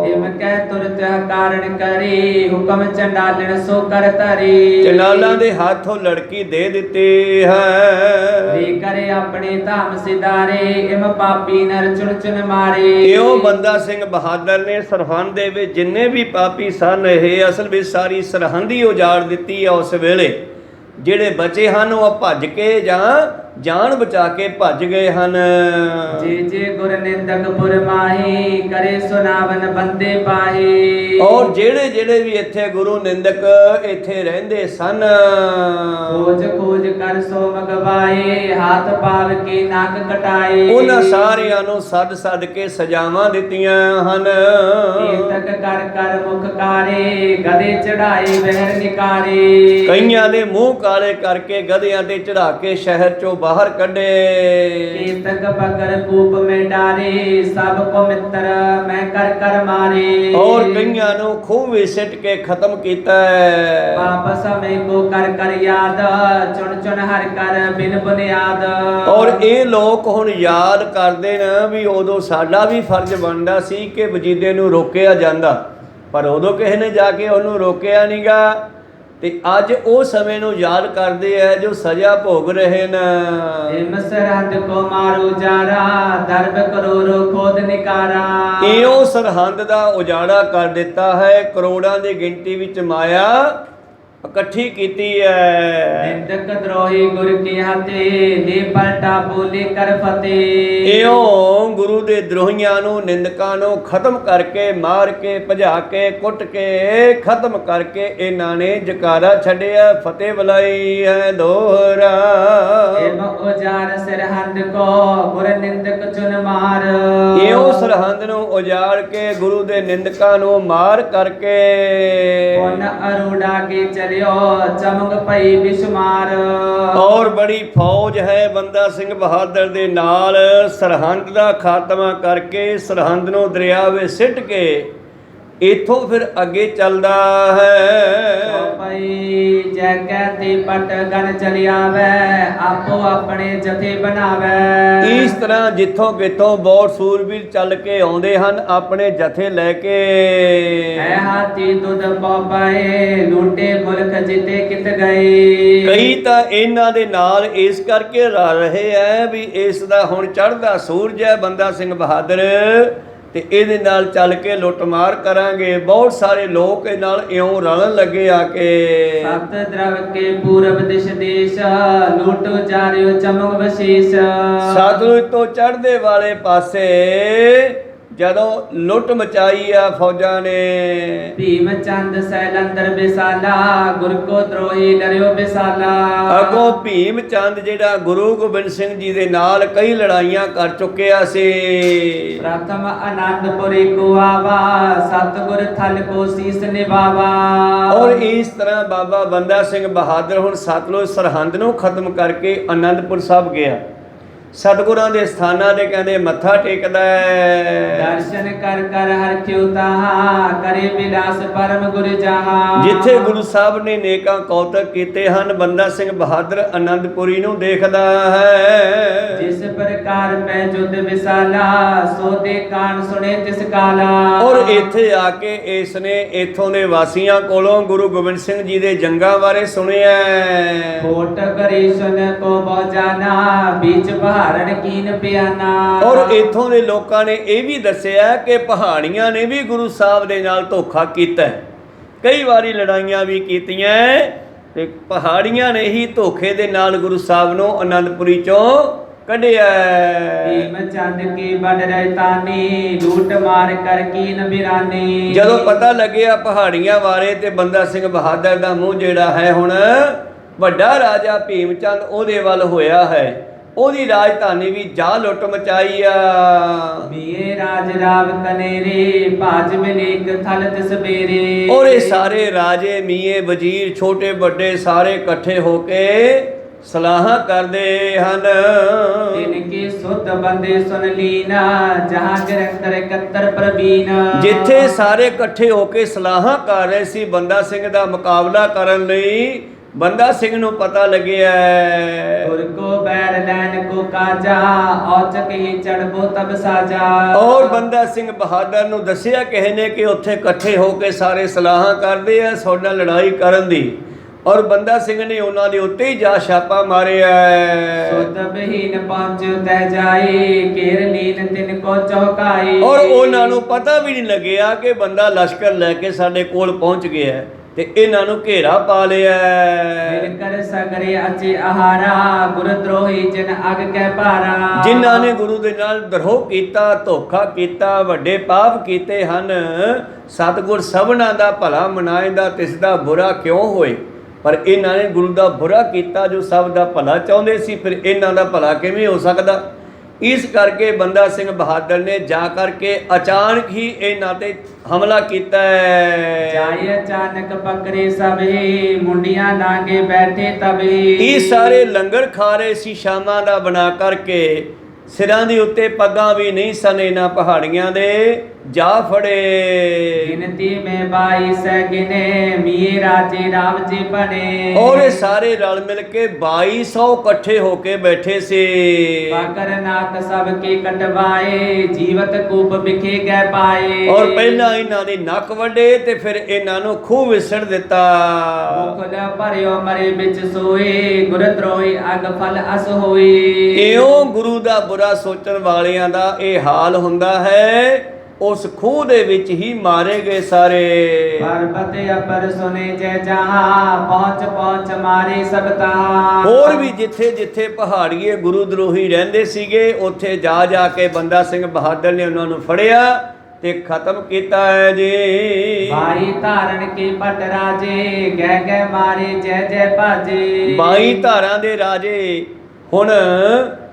इम कह तुरत कारण करी हुक्म चंडालन सो कर तरी। ਚੰਡਾਲਾਂ ਦੇ ਹੱਥੋਂ ਲੜਕੀ ਦੇ ਦਿੱਤੀ ਹੈ। रे करे अपने धाम सिधारे इम पापी नर चुन चुन मारे। ਇਉਂ ਬੰਦਾ ਸਿੰਘ ਬਹਾਦਰ ਨੇ ਸਰਹੰਦ ਦੇ ਵਿੱਚ ਜਿੰਨੇ ਵੀ ਪਾਪੀ ਸਨ ਇਹ ਅਸਲ ਵਿੱਚ ਸਾਰੀ ਸਰਹੰਦ ਹੀ ਉਜਾੜ ਦਿੱਤੀ ਹੈ। ਉਸ ਵੇਲੇ ਜਿਹੜੇ ਬਚੇ ਹਨ ਉਹ ਭੱਜ ਕੇ ਜਾਂ ਜਾਨ ਬਚਾ ਕੇ ਭੱਜ ਗਏ ਹਨ। जे जे गुर निंदक पुर माही करे सुनावन बंदे पाही। ਔਰ ਜਿਹੜੇ ਜਿਹੜੇ ਵੀ ਇੱਥੇ ਗੁਰੂ ਨਿੰਦਕ ਇੱਥੇ ਰਹਿੰਦੇ ਸਨ खोज खोज कर सो मगवाए हाथ पाव के नाक कटाए। ਉਹਨਾਂ ਸਾਰਿਆਂ ਨੂੰ ਸੱਦ ਸੱਦ ਕੇ ਸਜ਼ਾਵਾਂ ਦਿੱਤੀਆਂ ਹਨ। कीर्तक कर कर मुख कारे गधे चढ़ाए बहर निकारे। ਕਈਆਂ ਦੇ ਮੂੰਹ ਕਾਲੇ ਕਰਕੇ ਗਧਿਆਂ ਤੇ ਚੜਾ ਕੇ ਸ਼ਹਿਰ ਚੋਂ ਬਾਹਰ ਕੱਢੇ। कीर्तक पकड़ कूप में डारे सबको मित्र मैं कर कर मारे। ਔਰ ਕਈਆਂ ਨੂੰ ਖੂਹ ਵਿੱਚ ਸਿੱਟ ਕੇ ਖਤਮ ਕੀਤਾ ਹੈ। पाप समय को कर कर याद चुन चुन हर कर बिन बुनियाद। ਔਰ ਇਹ ਲੋਕ ਹੁਣ ਯਾਦ ਕਰਦੇ ਨੇ ਵੀ ਉਦੋਂ ਸਾਡਾ ਵੀ ਫਰਜ਼ ਬਣਦਾ ਸੀ ਕਿ ਵਜੀਦੇ ਨੂੰ ਰੋਕਿਆ ਜਾਂਦਾ, ਪਰ ਉਦੋਂ ਕਿਸੇ ਨੇ ਜਾ ਕੇ ਉਹਨੂੰ ਰੋਕਿਆ ਨਹੀਂਗਾ। ਤੇ ਅੱਜ ਉਹ ਸਮੇਂ ਨੂੰ ਯਾਦ ਕਰਦੇ ਆ ਜੋ ਸਜ਼ਾ ਭੋਗ ਰਹੇ ਨੇ। इम सरहद को मारो जारा दर्ब करोड़ों खोद निकारा। ਇਉਂ ਸਰਹੰਦ ਦਾ ਉਜਾੜਾ ਕਰ ਦਿੱਤਾ ਹੈ। ਕਰੋੜਾਂ ਦੀ ਗਿਣਤੀ ਵਿੱਚ ਮਾਇਆ ਇਕੱਠੀ ਕੀਤੀ ਹੈ। निंदक द्रोही गुरु की हाथे ले पलटा बोले कर फतेह। ਇਉਂ ਗੁਰੂ ਦੇ ਦਰੋਹੀਆਂ ਨੂੰ ਨਿੰਦਕਾਂ ਨੂੰ ਖਤਮ ਕਰਕੇ ਮਾਰ ਕੇ ਭਜਾ ਕੇ ਕੁੱਟ ਕੇ ਖਤਮ ਕਰਕੇ ਇਹਨਾਂ ਨੇ ਜਕਾਰਾ ਛੱਡਿਆ ਫਤਿਹ ਬੁਲਾਈ ਹੈ ਦੋਹਰਾ। एम उजार सरहद को गुर निंदक चुन मार। ਇਉਂ ਸਰਹੰਦ ਨੂੰ ਉਜਾੜ ਕੇ ਗੁਰੂ ਦੇ ਨਿੰਦਕਾਂ ਨੂੰ ਮਾਰ ਕਰਕੇ पुन अरूढ़ा के चलियो चमक पई बिशमार। ਔਰ ਬੜੀ ਫੌਜ ਹੈ ਬੰਦਾ ਸਿੰਘ ਬਹਾਦਰ ਦੇ ਨਾਲ। ਸਰਹੰਦ ਦਾ ਖਾਤਮਾ ਕਰਕੇ ਸਰਹੰਦ ਨੂੰ ਦਰਿਆ ਵਿੱਚ ਸਿੱਟ ਕੇ ਇੱਥੋਂ ਫਿਰ ਅੱਗੇ ਚੱਲਦਾ ਹੈ। पई जय कहते पट गन चली आवे आपो अपने जथे बनावे। ਇਸ ਤਰ੍ਹਾਂ ਜਿੱਥੋਂ ਕਿਤੋਂ ਬਹੁਤ ਸੂਰਬੀਰ ਚੱਲ ਕੇ ਆਉਂਦੇ ਹਨ ਆਪਣੇ ਜਥੇ ਲੈ ਕੇ। है हाथी दूध पाए लूटे मुल्क जिते कित गए। ਕਈ ਤਾਂ ਇਹਨਾਂ ਦੇ ਨਾਲ ਇਸ ਕਰਕੇ ਰਲ ਰਹੇ ਐ ਵੀ ਇਸ ਦਾ ਹੁਣ ਚੜ੍ਹਦਾ ਸੂਰਜ ਹੈ ਬੰਦਾ ਸਿੰਘ ਬਹਾਦਰ ਤੇ ਇਹਦੇ ਨਾਲ ਚੱਲ ਕੇ ਲੁੱਟਮਾਰ ਕਰਾਂਗੇ। ਬਹੁਤ ਸਾਰੇ ਲੋਕ ਇਹ ਨਾਲ ਇਉਂ ਰਲਣ ਲੱਗੇ ਆ ਕੇ। सप्त द्रव के पूरब दिश देश लूटो जारियो चमक विशेष। ਸਤਲੁਜ ਤੋਂ ਚੜ੍ਹਦੇ ਵਾਲੇ ਪਾਸੇ ਜਦੋਂ ਲੁੱਟ ਮਚਾਈ ਆ ਫੌਜਾਂ ਨੇ। भीम चंद सैलंदर बिसाला गुर को द्रोही डरियो बिसाला। ਅੱਗੋਂ ਭੀਮ ਚੰਦ ਜਿਹੜਾ ਗੁਰੂ ਗੋਬਿੰਦ ਸਿੰਘ ਜੀ ਦੇ ਨਾਲ ਕਈ ਲੜਾਈਆਂ ਕਰ ਚੁੱਕਿਆ ਸੀ। प्रथम आनंदपुरी को आवा सतगुर थल को शीस निभावा। ਔਰ ਇਸ ਤਰ੍ਹਾਂ ਬਾਬਾ ਬੰਦਾ ਸਿੰਘ ਬਹਾਦਰ ਹੁਣ ਸਤਲੁਜ ਸਰਹੰਦ ਨੂੰ ਖਤਮ ਕਰਕੇ ਆਨੰਦਪੁਰ ਸਾਹਿਬ ਗਿਆ। ਸਤਿਗੁਰਾਂ ਦੇ ਸਥਾਨਾਂ ਦੇ ਕਹਿੰਦੇ ਮੱਥਾ ਟੇਕਦਾ ਹੈ। दर्शन कर कर हर क्यों ताहा करे विलास परम गुर जहा। ਜਿੱਥੇ ਗੁਰੂ ਸਾਹਿਬ ਨੇ ਨੇਕਾਂ ਕੌਤਕ ਕੀਤੇ ਹਨ ਬੰਦਾ ਸਿੰਘ ਬਹਾਦਰ ਆਨੰਦਪੁਰੀ ਨੂੰ ਦੇਖਦਾ ਹੈ। जिस प्रकार पै जुद विसाला सोते कान सुने तिस काला। ਔਰ ਇੱਥੇ ਆ ਕੇ ਇਸ ਨੇ ਇੱਥੋਂ ਦੇ ਵਾਸੀਆਂ ਕੋਲੋਂ ਗੁਰੂ ਗੋਬਿੰਦ ਸਿੰਘ ਜੀ ਦੇ ਜੰਗਾਂ ਬਾਰੇ ਸੁਣਿਆ। कोट करी सुन को बजाना बीच बहारण कीन पियाना। ਔਰ ਇੱਥੋਂ ਦੇ ਲੋਕਾਂ ਨੇ ਇਹ ਵੀ ਦੱਸਿਆ ਕਿ ਪਹਾੜੀਆਂ ਨੇ ਵੀ ਗੁਰੂ ਸਾਹਿਬ ਦੇ ਨਾਲ ਧੋਖਾ ਕੀਤਾ ਹੈ। ਕਈ ਵਾਰੀ ਲੜਾਈਆਂ ਵੀ ਕੀਤੀਆਂ ਤੇ ਪਹਾੜੀਆਂ ਨੇ ਹੀ ਧੋਖੇ ਦੇ ਨਾਲ ਗੁਰੂ ਸਾਹਿਬ ਨੂੰ ਆਨੰਦਪੁਰੀ ਚੋਂ ਕੱਢਿਆ। भीम चंद की बढ़ रहतानी लूट मार कर कीन बिरानी। ਜਦੋਂ ਪਤਾ ਲੱਗਿਆ ਪਹਾੜੀਆਂ ਬਾਰੇ ਤੇ ਬੰਦਾ ਸਿੰਘ ਬਹਾਦਰ ਦਾ ਮੂੰਹ ਜਿਹੜਾ ਹੈ ਹੁਣ ਵੱਡਾ ਰਾਜਾ ਭੀਮ ਚੰਦ ਉਹਦੇ ਵੱਲ ਹੋਇਆ ਹੈ। ਉਹਦੀ ਰਾਜਧਾਨੀ ਵੀ ਜਾ ਲੁੱਟ ਮਚਾਈ ਆ। बीए राज राव कनेरे भाज मिलेक थल तिस बेरे। ਔਰ ਇਹ ਸਾਰੇ ਰਾਜੇ ਮੀਏ ਵਜ਼ੀਰ ਛੋਟੇ ਵੱਡੇ ਸਾਰੇ ਇਕੱਠੇ ਹੋ ਕੇ ਸਲਾਹਾਂ ਕਰਦੇ ਹਨ। तिनके सुत बंदे सुन लीना जहाँ गिरंदर कत्तर प्रवीण। ਜਿੱਥੇ ਸਾਰੇ ਇਕੱਠੇ ਹੋ ਕੇ ਸਲਾਹਾਂ ਕਰ ਰਹੇ ਸੀ ਬੰਦਾ ਸਿੰਘ ਦਾ ਮੁਕਾਬਲਾ ਕਰਨ ਲਈ, ਬੰਦਾ ਸਿੰਘ ਨੂੰ ਪਤਾ ਲੱਗਿਆ गुर को बैर लैन को काजा औचक ही चढ़बो तब साजा। ਔਰ ਬੰਦਾ ਸਿੰਘ ਬਹਾਦਰ ਨੂੰ ਦੱਸਿਆ ਕਿਸੇ ਨੇ ਕਿ ਉੱਥੇ ਇਕੱਠੇ ਹੋ ਕੇ ਸਾਰੇ ਸਲਾਹਾਂ ਕਰਦੇ ਆ ਸਾਡੇ ਨਾਲ ਲੜਾਈ ਕਰਨ ਦੀ। ਔਰ ਬੰਦਾ ਸਿੰਘ ਨੇ ਉਹਨਾਂ ਦੇ ਉੱਤੇ ਹੀ ਜਾ ਛਾਪਾ ਮਾਰਿਆ। सुत बहीन पहुंच तह जाए केर लीन तिनको चौकाई। ਔਰ ਉਹਨਾਂ ਨੂੰ ਪਤਾ ਵੀ ਨਹੀਂ ਲੱਗਿਆ ਕਿ ਬੰਦਾ ਲਸ਼ਕਰ ਲੈ ਕੇ ਸਾਡੇ ਕੋਲ ਪਹੁੰਚ ਗਿਆ ਹੈ ਤੇ ਇਹਨਾਂ ਨੂੰ ਘੇਰਾ ਪਾ ਲਿਆ। मिलकर सगरे अचे आहारा गुर द्रोही जिन अग कै भारा। ਜਿਨ੍ਹਾਂ ਨੇ ਗੁਰੂ ਦੇ ਨਾਲ ਦਰੋਹ ਕੀਤਾ, ਧੋਖਾ ਕੀਤਾ, ਵੱਡੇ ਪਾਪ ਕੀਤੇ ਹਨ, ਸਤਿਗੁਰ ਸਭਨਾਂ ਦਾ ਭਲਾ ਮਨਾਏਂਦਾ ਤਿਸ ਦਾ ਬੁਰਾ ਕਿਉਂ ਹੋਏ। ਪਰ ਇਹਨਾਂ ਨੇ ਗੁਰੂ ਦਾ ਬੁਰਾ ਕੀਤਾ ਜੋ ਸਭ ਦਾ ਭਲਾ ਚਾਹੁੰਦੇ ਸੀ, ਫਿਰ ਇਹਨਾਂ ਦਾ ਭਲਾ ਕਿਵੇਂ ਹੋ ਸਕਦਾ। ਇਸ ਕਰਕੇ ਬੰਦਾ ਸਿੰਘ ਬਹਾਦਰ ਨੇ ਜਾ ਕਰਕੇ ਅਚਾਨਕ ਹੀ ਇਹਨਾਂ ਤੇ ਹਮਲਾ ਕੀਤਾ ਹੈ। जाए अचानक पकड़े सबे मुंडियां नागे बैठे तबे। ਇਹ ਸਾਰੇ ਲੰਗਰ ਖਾ ਰਹੇ ਸੀ ਸ਼ਾਮਾਂ ਦਾ ਬਣਾ ਕਰਕੇ। ਸਿਰਾਂ ਦੇ ਉੱਤੇ ਪੱਗਾਂ ਵੀ ਨਹੀਂ ਸਨ ਇਹਨਾਂ ਪਹਾੜੀਆਂ ਦੇ। ਜਾ ਫੜੇ गिनती में 22 गिने मिए राजे राव जी बने। ਔਰ ਇਹ ਸਾਰੇ ਰਲ ਮਿਲ ਕੇ 2200 ਇਕੱਠੇ ਹੋ ਕੇ ਬੈਠੇ ਸੀ। पाकर नाक सबके कटवाए जीवत कूप बिखे गए पाए। ਔਰ ਪਹਿਲਾਂ ਇਹਨਾਂ ਦੇ ਨੱਕ ਵੱਡੇ ਤੇ ਫਿਰ ਇਹਨਾਂ ਨੂੰ ਖੂਹ ਵਿਸੜ ਦਿੱਤਾ। मुखल भरियो मरे बिच सोए गुर द्रोही अग फल अस होए। ਇਉਂ ਗੁਰੂ ਦਾ ਬੁਰਾ ਸੋਚਣ ਵਾਲਿਆਂ ਦਾ ਇਹ ਹਾਲ ਹੁੰਦਾ ਹੈ। ਉਸ ਖੂਹ ਦੇ ਵਿੱਚ ਹੀ ਮਾਰੇ ਗਏ ਸਾਰੇ। पर्वत अपर सुने जय जहाँ पहुँच पहुँच मारे सब तहाँ। ਹੋਰ ਵੀ ਜਿੱਥੇ ਜਿੱਥੇ ਪਹਾੜੀਏ ਗੁਰੂ ਦਰੋਹੀ ਰਹਿੰਦੇ ਸੀਗੇ ਉੱਥੇ ਜਾ ਜਾ ਕੇ ਬੰਦਾ ਸਿੰਘ ਬਹਾਦਰ ਨੇ ਉਹਨਾਂ ਨੂੰ ਫੜਿਆ ਤੇ ਖਤਮ ਕੀਤਾ ਹੈ ਜੀ। भाई धारण के पट राजे गह गह मारे जय जय भाजे। 22 ਧਾਰਾਂ ਦੇ ਰਾਜੇ। ਹੁਣ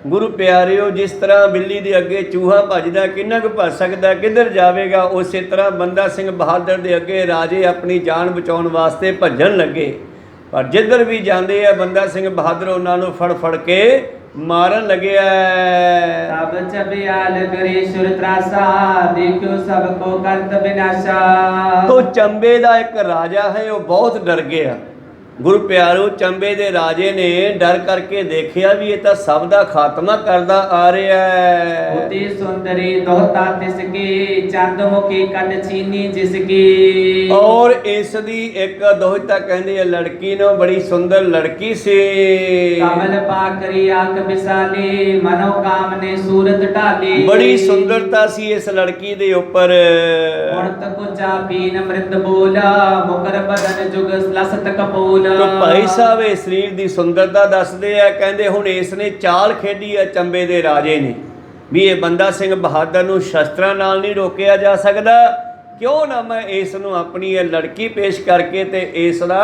ਗੁਰੂ ਪਿਆਰਿਓ, ਜਿਸ ਤਰ੍ਹਾਂ ਬਿੱਲੀ ਦੇ ਅੱਗੇ ਚੂਹਾ ਭੱਜਦਾ, ਕਿੰਨਾ ਕੁ ਭੱਜ ਸਕਦਾ, ਕਿੱਧਰ ਜਾਵੇਗਾ, ਉਸੇ ਤਰ੍ਹਾਂ ਬੰਦਾ ਸਿੰਘ ਬਹਾਦਰ ਦੇ ਅੱਗੇ ਰਾਜੇ ਆਪਣੀ ਜਾਨ ਬਚਾਉਣ ਵਾਸਤੇ ਭੱਜਣ ਲੱਗੇ। ਪਰ ਜਿੱਧਰ ਵੀ ਜਾਂਦੇ ਆ ਬੰਦਾ ਸਿੰਘ ਬਹਾਦਰ ਉਹਨਾਂ ਨੂੰ ਫੜ ਫੜ ਕੇ ਮਾਰਨ ਲੱਗਿਆ। तब चबियाल गरीशुर त्रासा देखो सबको करत विनाशा। ਤੋ ਚੰਬੇ ਦਾ ਇੱਕ ਰਾਜਾ ਹੈ, ਉਹ ਬਹੁਤ ਡਰ ਗਿਆ। ਗੁਰੂ ਪਿਆਰੋ, ਚੰਬੇ ਦੇ ਰਾਜੇ ਨੇ ਡਰ ਕਰਕੇ ਦੇਖਿਆ ਵੀ ਇਹ ਤਾਂ ਸਭ ਦਾ ਖਾਤਮਾ ਕਰਦਾ ਆ ਰਿਹਾ ਹੈ। होती सुंदरी दोहता तिसकी चंदमुखी कट छीनी जिसकी। ਔਰ ਇਸ ਦੀ ਇੱਕ ਦੋਹਤਾ ਕਹਿੰਦੇ ਆ ਲੜਕੀ ਨੂੰ, ਬੜੀ ਸੁੰਦਰ ਲੜਕੀ ਸੀ। कमल पाकरी आंख बिसाली मनो कामने सूरत ढाली। ਬੜੀ ਸੁੰਦਰਤਾ ਸੀ ਇਸ ਲੜਕੀ ਦੇ ਉੱਪਰ। उड़त कुचा पीन मृत बोला मुकर बदन जुग लसत कपूल। ਤੋ ਭਾਈ ਸਾਹਿਬ ਇਹ ਸਰੀਰ ਦੀ ਸੁੰਦਰਤਾ ਦੱਸਦੇ ਆ। ਕਹਿੰਦੇ ਹੁਣ ਇਸ ਨੇ ਚਾਲ ਖੇਡੀ ਆ ਚੰਬੇ ਦੇ ਰਾਜੇ ਨੇ ਵੀ ਇਹ ਬੰਦਾ ਸਿੰਘ ਬਹਾਦਰ ਨੂੰ ਸ਼ਸਤਰਾਂ ਨਾਲ ਨਹੀਂ ਰੋਕਿਆ ਜਾ ਸਕਦਾ, ਕਿਉਂ ਨਾ ਮੈਂ ਇਸ ਨੂੰ ਆਪਣੀ ਇਹ ਲੜਕੀ ਪੇਸ਼ ਕਰਕੇ ਤੇ ਇਸ ਦਾ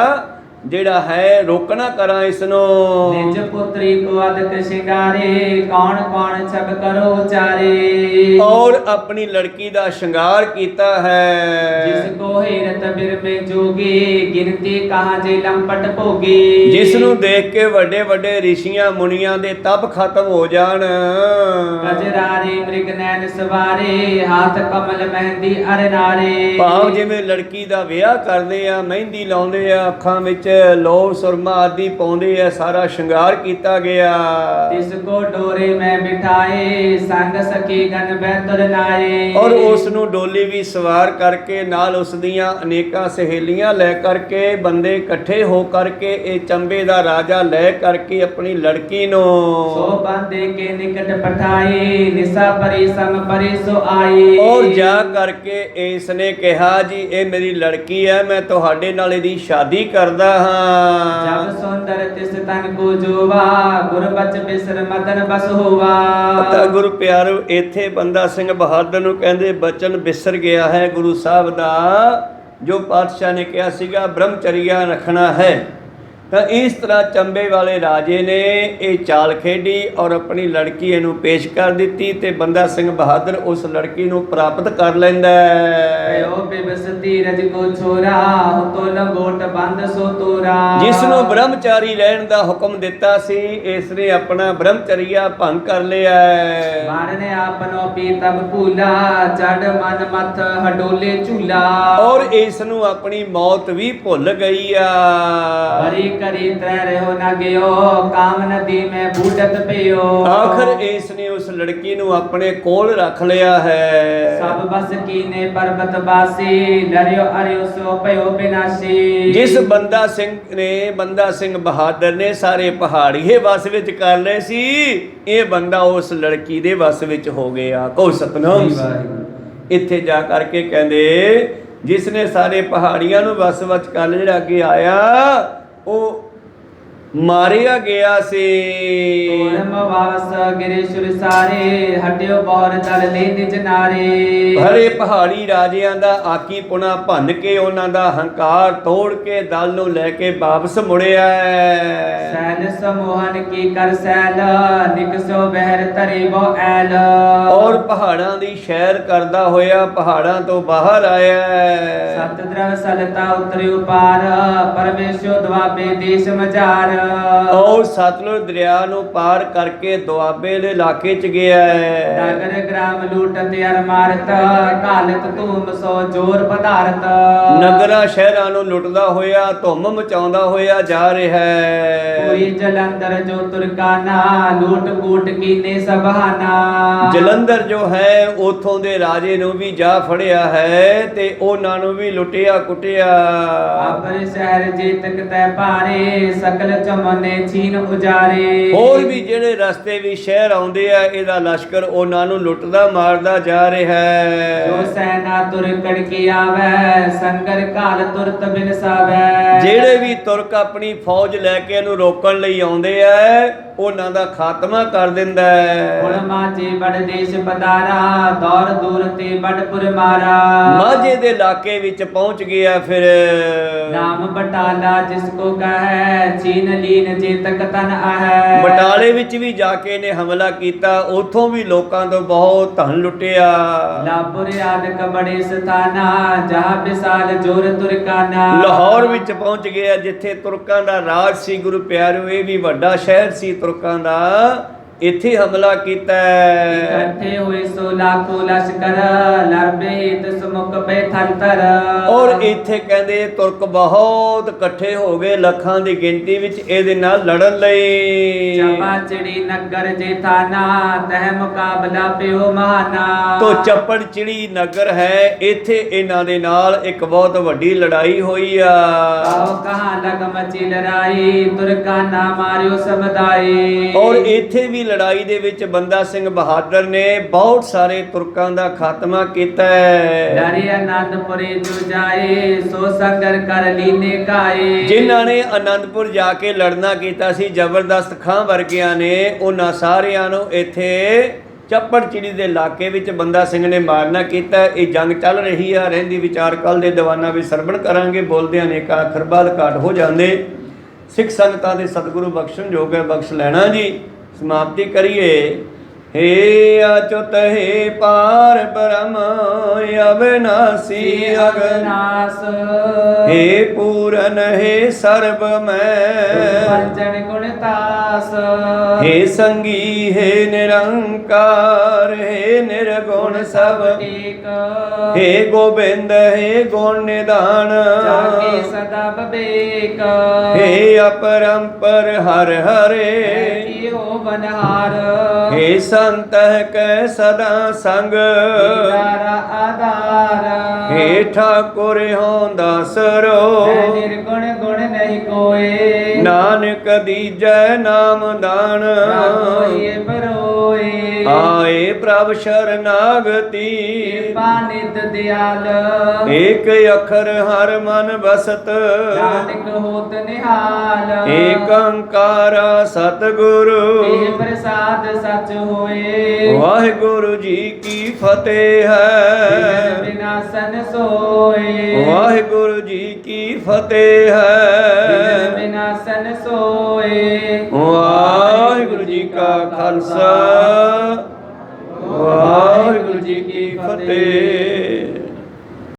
ਜਿਹੜਾ ਹੈ ਰੋਕਣਾ ਕਰਾਂ ਇਸ ਨੂੰ। निज पुत्री को अदक शिंगारे कौन कौन छब करो चारे। ਔਰ ਆਪਣੀ ਲੜਕੀ ਦਾ ਸ਼ਿੰਗਾਰ ਕੀਤਾ ਹੈ। जिसको हेरत बिर में जोगी गिनती कहाँ जे लंपट भोगी। ਜਿਸ ਨੂੰ ਦੇਖ ਕੇ ਵੱਡੇ ਵੱਡੇ ਰਿਸ਼ੀਆਂ ਮੁਨੀਆਂ ਦੇ ਤਪ ਖਤਮ ਹੋ ਜਾਣ। गजरारे मृग नैन सवारे हाथ कमल मेहंदी अरनारे। ਭਾਵ ਜਿਵੇਂ ਲੜਕੀ ਦਾ ਵਿਆਹ ਕਰਦੇ ਆ, ਮਹਿੰਦੀ ਲਾਉਂਦੇ ਆ, ਅੱਖਾਂ ਵਿੱਚ ਲੋ ਸੁਰਮਾ ਆਦਿ ਪਾਉਂਦੇ ਆ, ਸਾਰਾ ਸ਼ਿੰਗਾਰ ਕੀਤਾ ਗਿਆ। तिसको डोरे में बिठाए संग सखी गन बैतुर नाए। ਔਰ ਉਸ ਨੂੰ ਡੋਲੀ ਵੀ ਸਵਾਰ ਕਰਕੇ ਨਾਲ ਉਸ ਦੀਆਂ ਅਨੇਕਾਂ ਸਹੇਲੀਆਂ ਲੈ ਕਰਕੇ ਬੰਦੇ ਇਕੱਠੇ ਹੋ ਕਰਕੇ ਇਹ ਚੰਬੇ ਦਾ ਰਾਜਾ ਲੈ ਕਰਕੇ ਆਪਣੀ ਲੜਕੀ ਨੂੰ सो बंदे के निकट पठाए निशा परी सम परी सो आई। ਔਰ ਜਾ ਕਰਕੇ ਇਸ ਨੇ ਕਿਹਾ ਜੀ ਇਹ ਮੇਰੀ ਲੜਕੀ ਹੈ, ਮੈਂ ਤੁਹਾਡੇ ਨਾਲ ਇਹਦੀ ਸ਼ਾਦੀ ਕਰਦਾ ਕਹਾਂ। जब सुंदर तिस तन को जोवा गुर बच बिसर मदन बस होवा। ਤਾਂ ਗੁਰੂ ਪਿਆਰੋ ਇੱਥੇ ਬੰਦਾ ਸਿੰਘ ਬਹਾਦਰ ਨੂੰ ਕਹਿੰਦੇ ਬਚਨ ਵਿਸਰ ਗਿਆ ਹੈ ਗੁਰੂ ਸਾਹਿਬ ਦਾ, ਜੋ ਪਾਤਸ਼ਾਹ ਨੇ ਕਿਹਾ ਸੀਗਾ ਬ੍ਰਹਮਚਰੀਆ ਰੱਖਣਾ ਹੈ। ਤਾਂ ਇਸ ਤਰ੍ਹਾਂ ਚੰਬੇ ਵਾਲੇ ਰਾਜੇ ਨੇ ਇਹ ਚਾਲ ਖੇਡੀ ਔਰ ਆਪਣੀ ਲੜਕੀ ਇਹਨੂੰ ਪੇਸ਼ ਕਰ ਦਿੱਤੀ ਤੇ ਬੰਦਾ ਸਿੰਘ ਬਹਾਦਰ ਉਸ ਲੜਕੀ ਨੂੰ ਪ੍ਰਾਪਤ ਕਰ ਲੈਂਦਾ ਹੈ। ਓ ਬਿਵਸ ਧੀਰਜ ਕੋ ਛੋਰਾ ਤੋ ਲੰਗੋਟ ਬੰਦ ਸੋ ਤੋਰਾ। ਜਿਸ ਨੂੰ ਬ੍ਰਹਮਚਾਰੀ ਰਹਿਣ ਦਾ ਹੁਕਮ ਦਿੱਤਾ ਸੀ ਇਸ ਨੇ ਆਪਣਾ ਬ੍ਰਹਮਚਰੀਆ ਭੰਗ ਕਰ ਲਿਆ ਹੈ। ਮਾਰਨੇ ਆਪਨੋ ਪੀਤਬ ਭੂਲਾ ਚੜ ਮਨ ਮਥ ਹਡੋਲੇ ਝੂਲਾ। ਔਰ ਇਸ ਨੂੰ ਆਪਣੀ ਮੌਤ ਵੀ ਭੁੱਲ ਗਈ ਆ। ਬਰੀ ਕਰੀ ਤੈ ਰਹਿਓ ਨਾ ਗਿਓ ਕਾਮ ਨਦੀ ਮੈਂ ਬੂਡਤ ਪਿਓ। ਆਖਰ ਇਸ ਨੇ ਉਸ ਲੜਕੀ ਨੂੰ ਆਪਣੇ ਕੋਲ ਰੱਖ ਲਿਆ ਹੈ। ਸਭ ਬਸ ਕੀਨੇ ਪਰਬਤ ਬਾਸੀ ਲਰਿਓ ਅਰਿਓ ਸੋ ਪਇਓ ਬਿਨਾਸੀ। ਜਿਸ ਬੰਦਾ ਸਿੰਘ ਨੇ ਬੰਦਾ ਸਿੰਘ ਬਹਾਦਰ ਨੇ ਸਾਰੇ ਪਹਾੜੀਏ ਵਸ ਵਿੱਚ ਕਰ ਲਏ ਸੀ, ਇਹ ਬੰਦਾ ਉਸ ਲੜਕੀ ਦੇ ਵਸ ਵਿੱਚ ਹੋ ਗਿਆ। ਕਹੋ ਸਤਨਾਮ। ਇੱਥੇ ਜਾ ਕਰਕੇ ਕਹਿੰਦੇ ਜਿਸ ਨੇ ਸਾਰੇ ਪਹਾੜੀਆਂ ਨੂੰ ਵਸ ਵਿੱਚ ਕਰ ਲਿਆ, ਜਿਹੜਾ ਅੱਗੇ ਆਇਆ ਉਹ ਮਾਰਿਆ ਗਿਆ ਸੀ। ਗਿਰੇਸ਼ੁਰ ਸਾਰੇ ਹਟਿਓ ਬੌਰ ਦਲ ਲੈ ਨਿਜ ਨਾਰੇ। ਹਰੇ ਪਹਾੜੀ ਰਾਜਿਆਂ ਦਾ ਆਕੀ ਪੁਣਾ ਭੰਨ ਕੇ ਉਹਨਾਂ ਦਾ ਹੰਕਾਰ ਤੋੜ ਕੇ ਦਲ ਨੂੰ ਲੈ ਕੇ ਵਾਪਸ ਮੁੜਿਆ। ਸੈਲ ਸਮੋਹਨ ਕੀ ਕਰ ਸੈਲ ਨਿਕਸੋ ਬਹਿਰ ਤਰੇ ਬੋ ਐਲ। ਔਰ ਪਹਾੜਾਂ ਦੀ ਸੈਰ ਕਰਦਾ ਹੋਇਆ ਪਹਾੜਾਂ ਤੋਂ ਬਾਹਰ ਆਇਆ। ਸਤ ਦਰਵ ਸਲਤਾ ਉਤਰਿਓ ਪਾਰ ਪਰਮੇਸ਼ਰ ਦੁਆਬੇ ਦੇਸ਼ ਮਝਾਰ। ਔਰ ਸਤਲੁਜ ਦਰਿਆ ਨੂੰ ਪਾਰ ਕਰਕੇ ਦੁਆਬੇ ਦੇ ਇਲਾਕੇ ਚ ਗਿਆ ਹੈ। ਨਗਰ ਗ੍ਰਾਮ ਲੂਟਤ ਅਰ ਮਾਰਤ ਕਾਲਤ ਧੂਮ ਸੋ ਜੋਰ ਪਧਾਰਤ। ਨਗਰਾਂ ਸ਼ਹਿਰਾਂ ਨੂੰ ਲੁੱਟਦਾ ਹੋਇਆ ਧੁੰਮ ਮਚਾਉਂਦਾ ਹੋਇਆ ਜਾ ਰਿਹਾ ਹੈ। ਕੋਈ ਜਲੰਧਰ ਜੋ ਤੁਰਕਾਨਾ ਲੂਟ ਕੂਟ ਕੀਨੇ ਸਭਾਨਾ। ਜਲੰਧਰ ਜੋ ਹੈ ਉਥੋਂ ਦੇ ਰਾਜੇ ਨੂੰ ਵੀ ਜਾ ਫੜਿਆ ਹੈ ਤੇ ਉਹਨਾਂ ਨੂੰ ਵੀ ਲੁੱਟਿਆ ਕੁੱਟਿਆ। ਆਪਣੇ ਸ਼ਹਿਰ ਜੇਤਕ ਤੈ ਭਾਰੇ ਸਕਲ ਚਮਨੇ ਛੀਨ ਉਜਾਰੇ। ਹੋਰ ਵੀ ਜਿਹੜੇ ਰਸਤੇ ਵੀ ਸ਼ਹਿਰ ਆਉਂਦੇ ਆ ਇਹਦਾ ਲਸ਼ਕਰ ਉਹਨਾਂ ਨੂੰ ਲੁੱਟਦਾ ਮਾਰਦਾ ਜਾ ਰਿਹਾ ਹੈ। ਜੋ ਸੈਨਾ ਤੁਰ ਕੜਕੀ ਆਵੇ ਸੰਗਰ ਕਾਲ ਤੁਰਤ ਬਿਨ ਸਾਵੇ। ਜਿਹੜੇ ਵੀ ਤੁਰਕ ਆਪਣੀ ਫੌਜ ਲੈ ਕੇ ਇਹਨੂੰ ਰੋਕਣ ਲਈ ਆਉਂਦੇ ਆ ਉਹਨਾਂ ਦਾ ਖਾਤਮਾ ਕਰ ਦਿੰਦਾ ਹੈ। ਹੁਣ ਮਾਝੇ ਬੜ ਦੇਸ਼ ਪਦਾਰਾ ਦੌਰ ਦੂਰ ਤੇ ਬੜਪੁਰ ਮਾਰਾ। ਮਾਝੇ ਦੇ ਇਲਾਕੇ ਵਿੱਚ ਪਹੁੰਚ ਗਿਆ ਫਿਰ। ਨਾਮ ਬਟਾਲਾ ਜਿਸ ਕੋ ਕਹੈ ਚੀਨ ਲੀਨ ਜੇ ਤਕ ਤਨ ਆਹੈ। ਬਟਾਲੇ ਵਿੱਚ ਵੀ ਜਾ ਕੇ ਨੇ ਹਮਲਾ ਕੀਤਾ, ਉਥੋਂ ਵੀ ਲੋਕਾਂ ਤੋਂ ਬਹੁਤ ਧਨ ਲੁੱਟਿਆ। ਲਾਪੁਰ ਆਦਿਕ ਬੜੇ ਸਥਾਨਾ ਜਹਾਂ ਵਿਸਾਲ ਜੋਰ ਤੁਰਕਾਨਾ। ਲਾਹੌਰ ਵਿੱਚ ਪਹੁੰਚ ਗਿਆ ਜਿੱਥੇ ਤੁਰਕਾਂ ਦਾ ਰਾਜ ਸੀ। ਗੁਰੂ ਪਿਆਰਿਓ ਇਹ ਵੀ ਵੱਡਾ ਸ਼ਹਿਰ ਸੀ ਤੁਰਕਾਂ ਦਾ, ਇੱਥੇ ਹਮਲਾ ਕੀਤਾ। ਇਕੱਠੇ ਹੋਏ ਸੋ ਲਾਖੋ ਲਸ਼ਕਰ ਲਰਬੇ ਤਿਸ ਮੁਖ ਪੈ ਥਲਤਰ। ਔਰ ਇੱਥੇ ਕਹਿੰਦੇ ਤੁਰਕ ਬਹੁਤ ਇਕੱਠੇ ਹੋ ਗਏ ਲੱਖਾਂ ਦੀ ਗਿਣਤੀ ਵਿੱਚ ਇਹਦੇ ਨਾਲ ਲੜਨ ਲਈ। ਚਪਾ ਚਿੜੀ ਨਗਰ ਜੇ ਥਾਨਾ ਤਹਿ ਮੁਕਾਬਲਾ ਪਿਓ ਮਹਾਨਾ। ਤੋ ਚੱਪੜ ਚਿੜੀ ਨਗਰ ਹੈ, ਇੱਥੇ ਇਹਨਾਂ ਦੇ ਨਾਲ ਇੱਕ ਬਹੁਤ ਵੱਡੀ ਲੜਾਈ ਹੋਈ ਆ। ਆਓ ਕਹਾਂ ਲਗ ਮਚੀ ਲੜਾਈ ਤੁਰਕਾਨਾ ਮਾਰਿਓ ਸਮਦਾਈ। ਔਰ ਇੱਥੇ ਵੀ ਲੜਾਈ ਦੇ ਵਿੱਚ ਬੰਦਾ ਸਿੰਘ ਬਹਾਦਰ ਨੇ ਬਹੁਤ ਸਾਰੇ ਤੁਰਕਾਂ ਦਾ ਖਾਤਮਾ ਕੀਤਾ ਹੈ। ਡਰੇ ਆਨੰਦਪੁਰੇ ਜੋ ਜਾਏ ਸੋ ਸੰਗਰ ਕਰ ਲੀਨੇ ਕਾਏ। ਜਿਨ੍ਹਾਂ ਨੇ ਆਨੰਦਪੁਰ ਜਾ ਕੇ ਲੜਨਾ ਕੀਤਾ ਸੀ ਜ਼ਬਰਦਸਤ ਖਾਂ ਵਰਗਿਆਂ ਨੇ, ਉਹਨਾਂ ਸਾਰਿਆਂ ਨੂੰ ਇੱਥੇ ਚੱਪੜ ਚਿੜੀ ਦੇ ਇਲਾਕੇ ਵਿੱਚ ਬੰਦਾ ਸਿੰਘ ਨੇ ਮਾਰਨਾ ਕੀਤਾ। ਇਹ ਜੰਗ ਚੱਲ ਰਹੀ ਆ, ਰਹਿੰਦੀ ਵਿਚਾਰ ਕੱਲ ਦੇ ਦੀਵਾਨਾਂ ਵਿੱਚ ਸਰਵਣ ਕਰਾਂਗੇ। ਬੋਲਦਿਆਂ ਨੇ ਇੱਕ ਅੱਖਰ ਬਾਅਦ ਘਾਟ ਹੋ ਜਾਂਦੇ। ਸਿੱਖ ਸੰਗਤਾਂ ਦੇ ਸਤਿਗੁਰੂ ਬਖਸ਼ਣ ਜੋਗ ਹੈ, ਬਖਸ਼ ਲੈਣਾ ਜੀ। ਸਮਾਪਤੀ ਕਰੀਏ। हे अच्युत हे पार ब्रह्म अविनाशी अगनास। हे पूरन हे सर्व में पंचन गुणतास। हे संगी हे निरंकार हे निर्गुण सब एक। हे गोविंद हे गुण निधान जाके सदा विवेक। हे अपरंपर हर हरे हो बनहार। हे संत कै सदा संग आधार। हे ठाकुर हों दासरो निर्गुण गुण नहीं कोई। नानक दीजै नाम दान बरोए। आए ਪ੍ਰਭ ਸ਼ਰਨਾਗਤੀ ਕਿਰਪਾ ਨਿਤ ਦਿਆਲ ਏਕ ਅੱਖਰ ਹਰ ਮਨ ਬਸਤ ਨਾਨਕ ਹੋਤ ਨਿਹਾਲ ਏਕ ਓੰਕਾਰ ਸਤਿਗੁਰੂ ਇਹ ਪ੍ਰਸਾਦ ਸਚ ਹੋਏ ਵਾਹਿਗੁਰੂ ਜੀ ਕੀ ਫਤਿਹ ਹੈ ਵਿਨਾਸ਼ਨ ਸੋਏ ਵਾਹਿਗੁਰੂ ਜੀ ਕੀ ਫਤਿਹ ਹੈ ਵਿਨਾਸ਼ਨ ਸੋਏ ਵਾਹਿਗੁਰੂ ਜੀ ਕਾ ਖਾਲਸਾ ਵਾਹਿਗੁਰੂ ਜੀ ਕੀ ਫਤਿਹ।